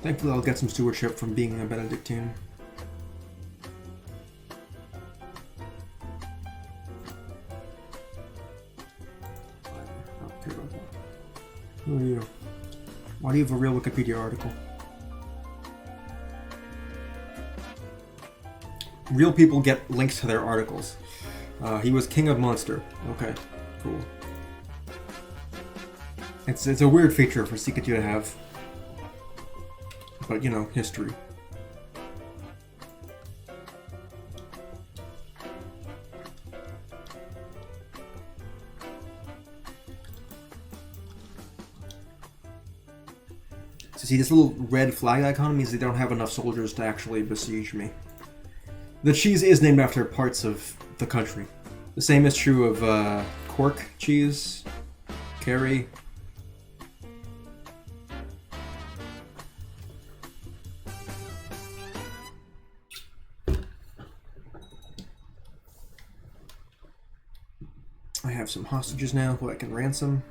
Thankfully, I'll get some stewardship from being a Benedictine. I don't care about that. Who are you? Why do you have a real Wikipedia article? Real people get links to their articles. He was king of Munster. Okay, cool. It's a weird feature for Seekatu to have. But, you know, history. So see, this little red flag icon means they don't have enough soldiers to actually besiege me. The cheese is named after parts of the country. The same is true of Cork cheese, Kerry. I have some hostages now who I can ransom.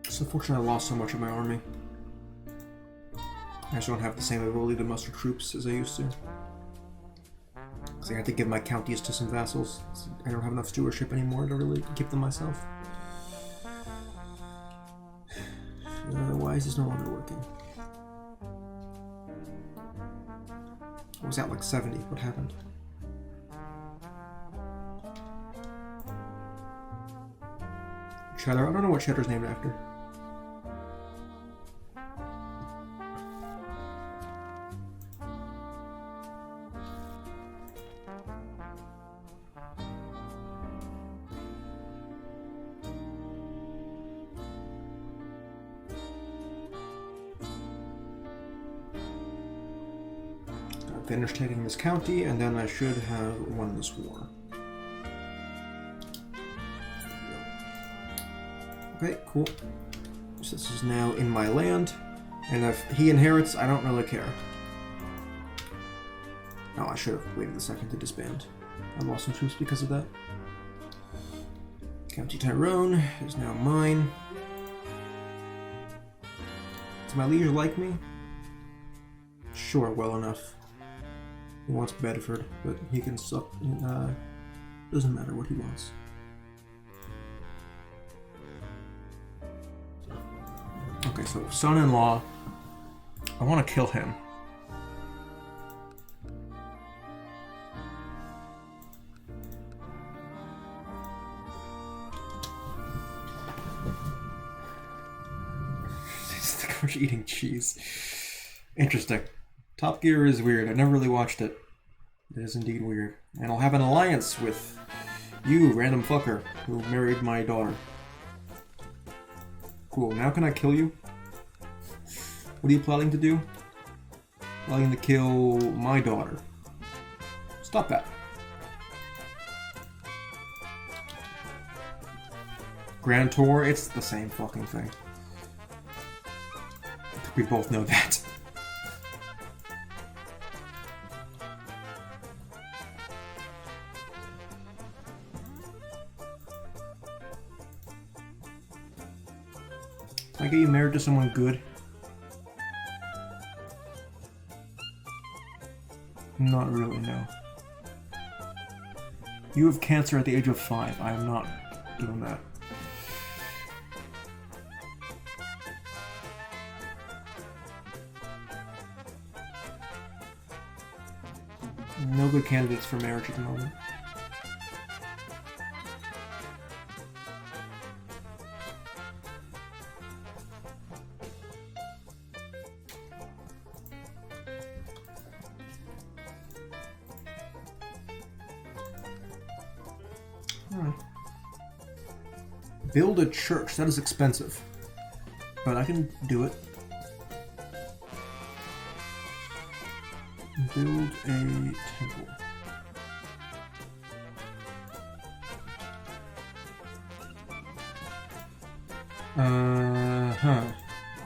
It's unfortunate I lost so much of my army. I just don't have the same ability to muster troops as I used to. Because I had to give my counties to some vassals. I don't have enough stewardship anymore to really keep them myself. Why is this no longer working? I was at like 70. What happened? Cheddar? I don't know what Cheddar's named after. Finish taking this county, and then I should have won this war. Okay, cool. So this is now in my land, and if he inherits, I don't really care. No, I should have waited a second to disband. I lost some troops because of that. County Tyrone is now mine. Does my liege like me? Sure, well enough. He wants Bedford, but he can suck. Doesn't matter what he wants. Okay, so son-in-law. I want to kill him. We're eating cheese. Interesting. Top Gear is weird. I never really watched it. It is indeed weird. And I'll have an alliance with you, random fucker, who married my daughter. Cool. Now can I kill you? What are you plotting to do? Plotting to kill my daughter. Stop that. Grand Tour, it's the same fucking thing. We both know that. Can I get you married to someone good? Not really, no. You have cancer at the age of 5. I am not doing that. No good candidates for marriage at the moment. Alright. Build a church. That is expensive. But I can do it. Build a temple.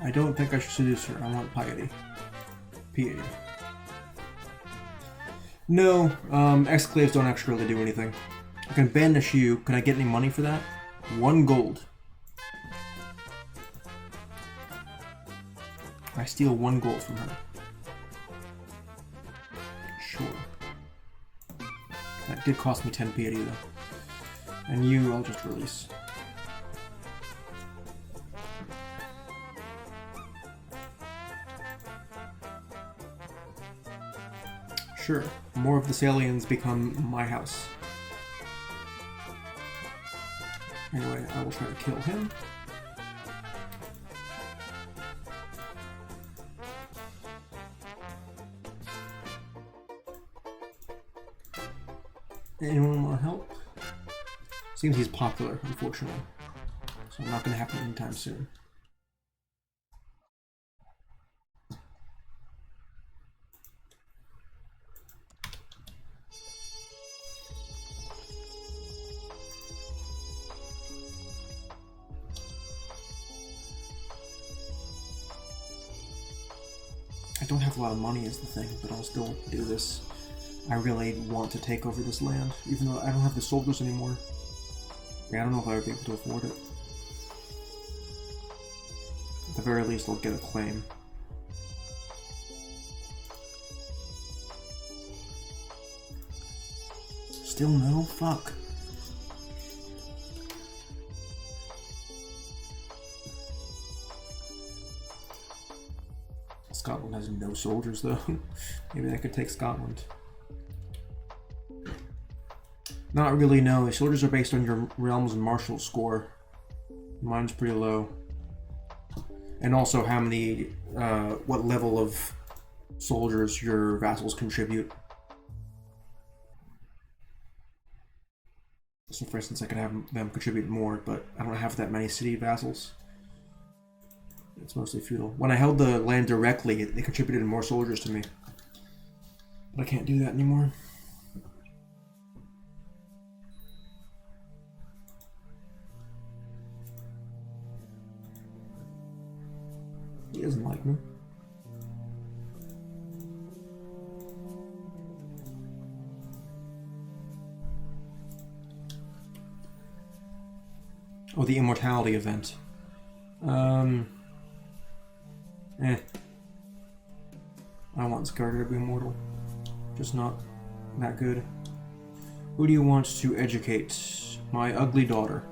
I don't think I should seduce her. I want piety. Piety. No, exclaves don't actually really do anything. I can banish you. Can I get any money for that? 1 gold. I steal 1 gold from her. Sure. That did cost me 10 piety though. And you, I'll just release. Sure. More of the Salians become my house. Anyway, I will try to kill him. Anyone want help? Seems he's popular, unfortunately. So not going to happen anytime soon. I don't have a lot of money is the thing, but I'll still do this. I really want to take over this land, even though I don't have the soldiers anymore. Yeah, I don't know if I would be able to afford it. At the very least, I'll get a claim. Still no? Fuck. Scotland has no soldiers, though. Maybe I could take Scotland. Not really, no. Soldiers are based on your realm's martial score. Mine's pretty low. And also how many, what level of soldiers your vassals contribute. So for instance, I could have them contribute more, but I don't have that many city vassals. It's mostly feudal. When I held the land directly, they contributed more soldiers to me. But I can't do that anymore. He doesn't like me. Oh, the immortality event. I want Crusader to be immortal. Just not that good. Who do you want to educate? My ugly daughter.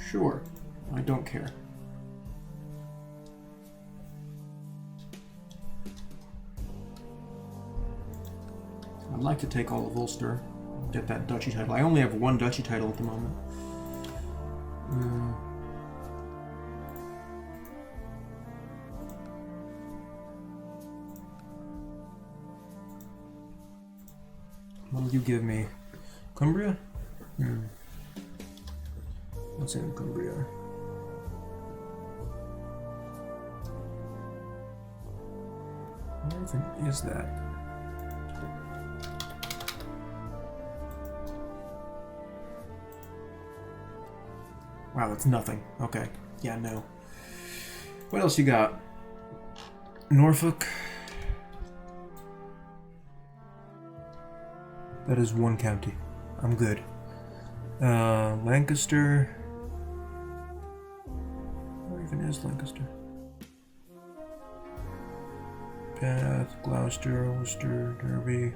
Sure. I don't care. I'd like to take all of Ulster. Get that duchy title. I only have one duchy title at the moment. What will you give me? Cumbria? What's in Cumbria? What even is that? Wow, that's nothing. Okay. Yeah, no. What else you got? Norfolk. That is one county. I'm good. Lancaster. Where even is Lancaster? Bath, Gloucester, Worcester, Derby.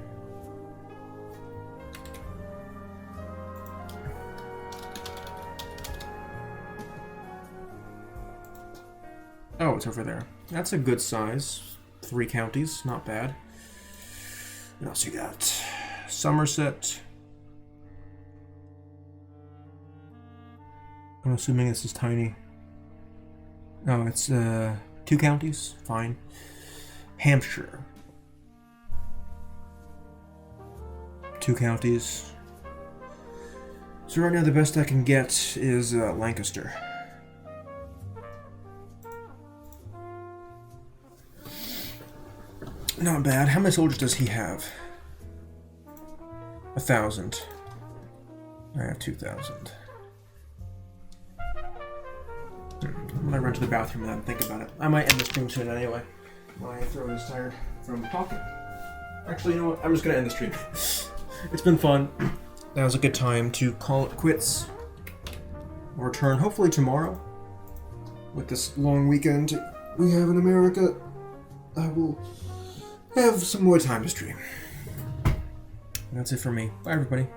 Oh, it's over there. That's a good size. 3 counties, not bad. What else you got? Somerset. I'm assuming this is tiny. Oh, it's 2 counties? Fine. Hampshire. 2 counties. So right now the best I can get is Lancaster. Not bad. How many soldiers does he have? 1,000. I have 2,000. I'm gonna run to the bathroom and then think about it. I might end the stream soon anyway. My throat is tired from talking. Actually, you know what? I'm just gonna end the stream. It's been fun. That was a good time to call it quits. I'll return hopefully tomorrow. With this long weekend we have in America, I will have some more time to stream. That's it for me. Bye, everybody.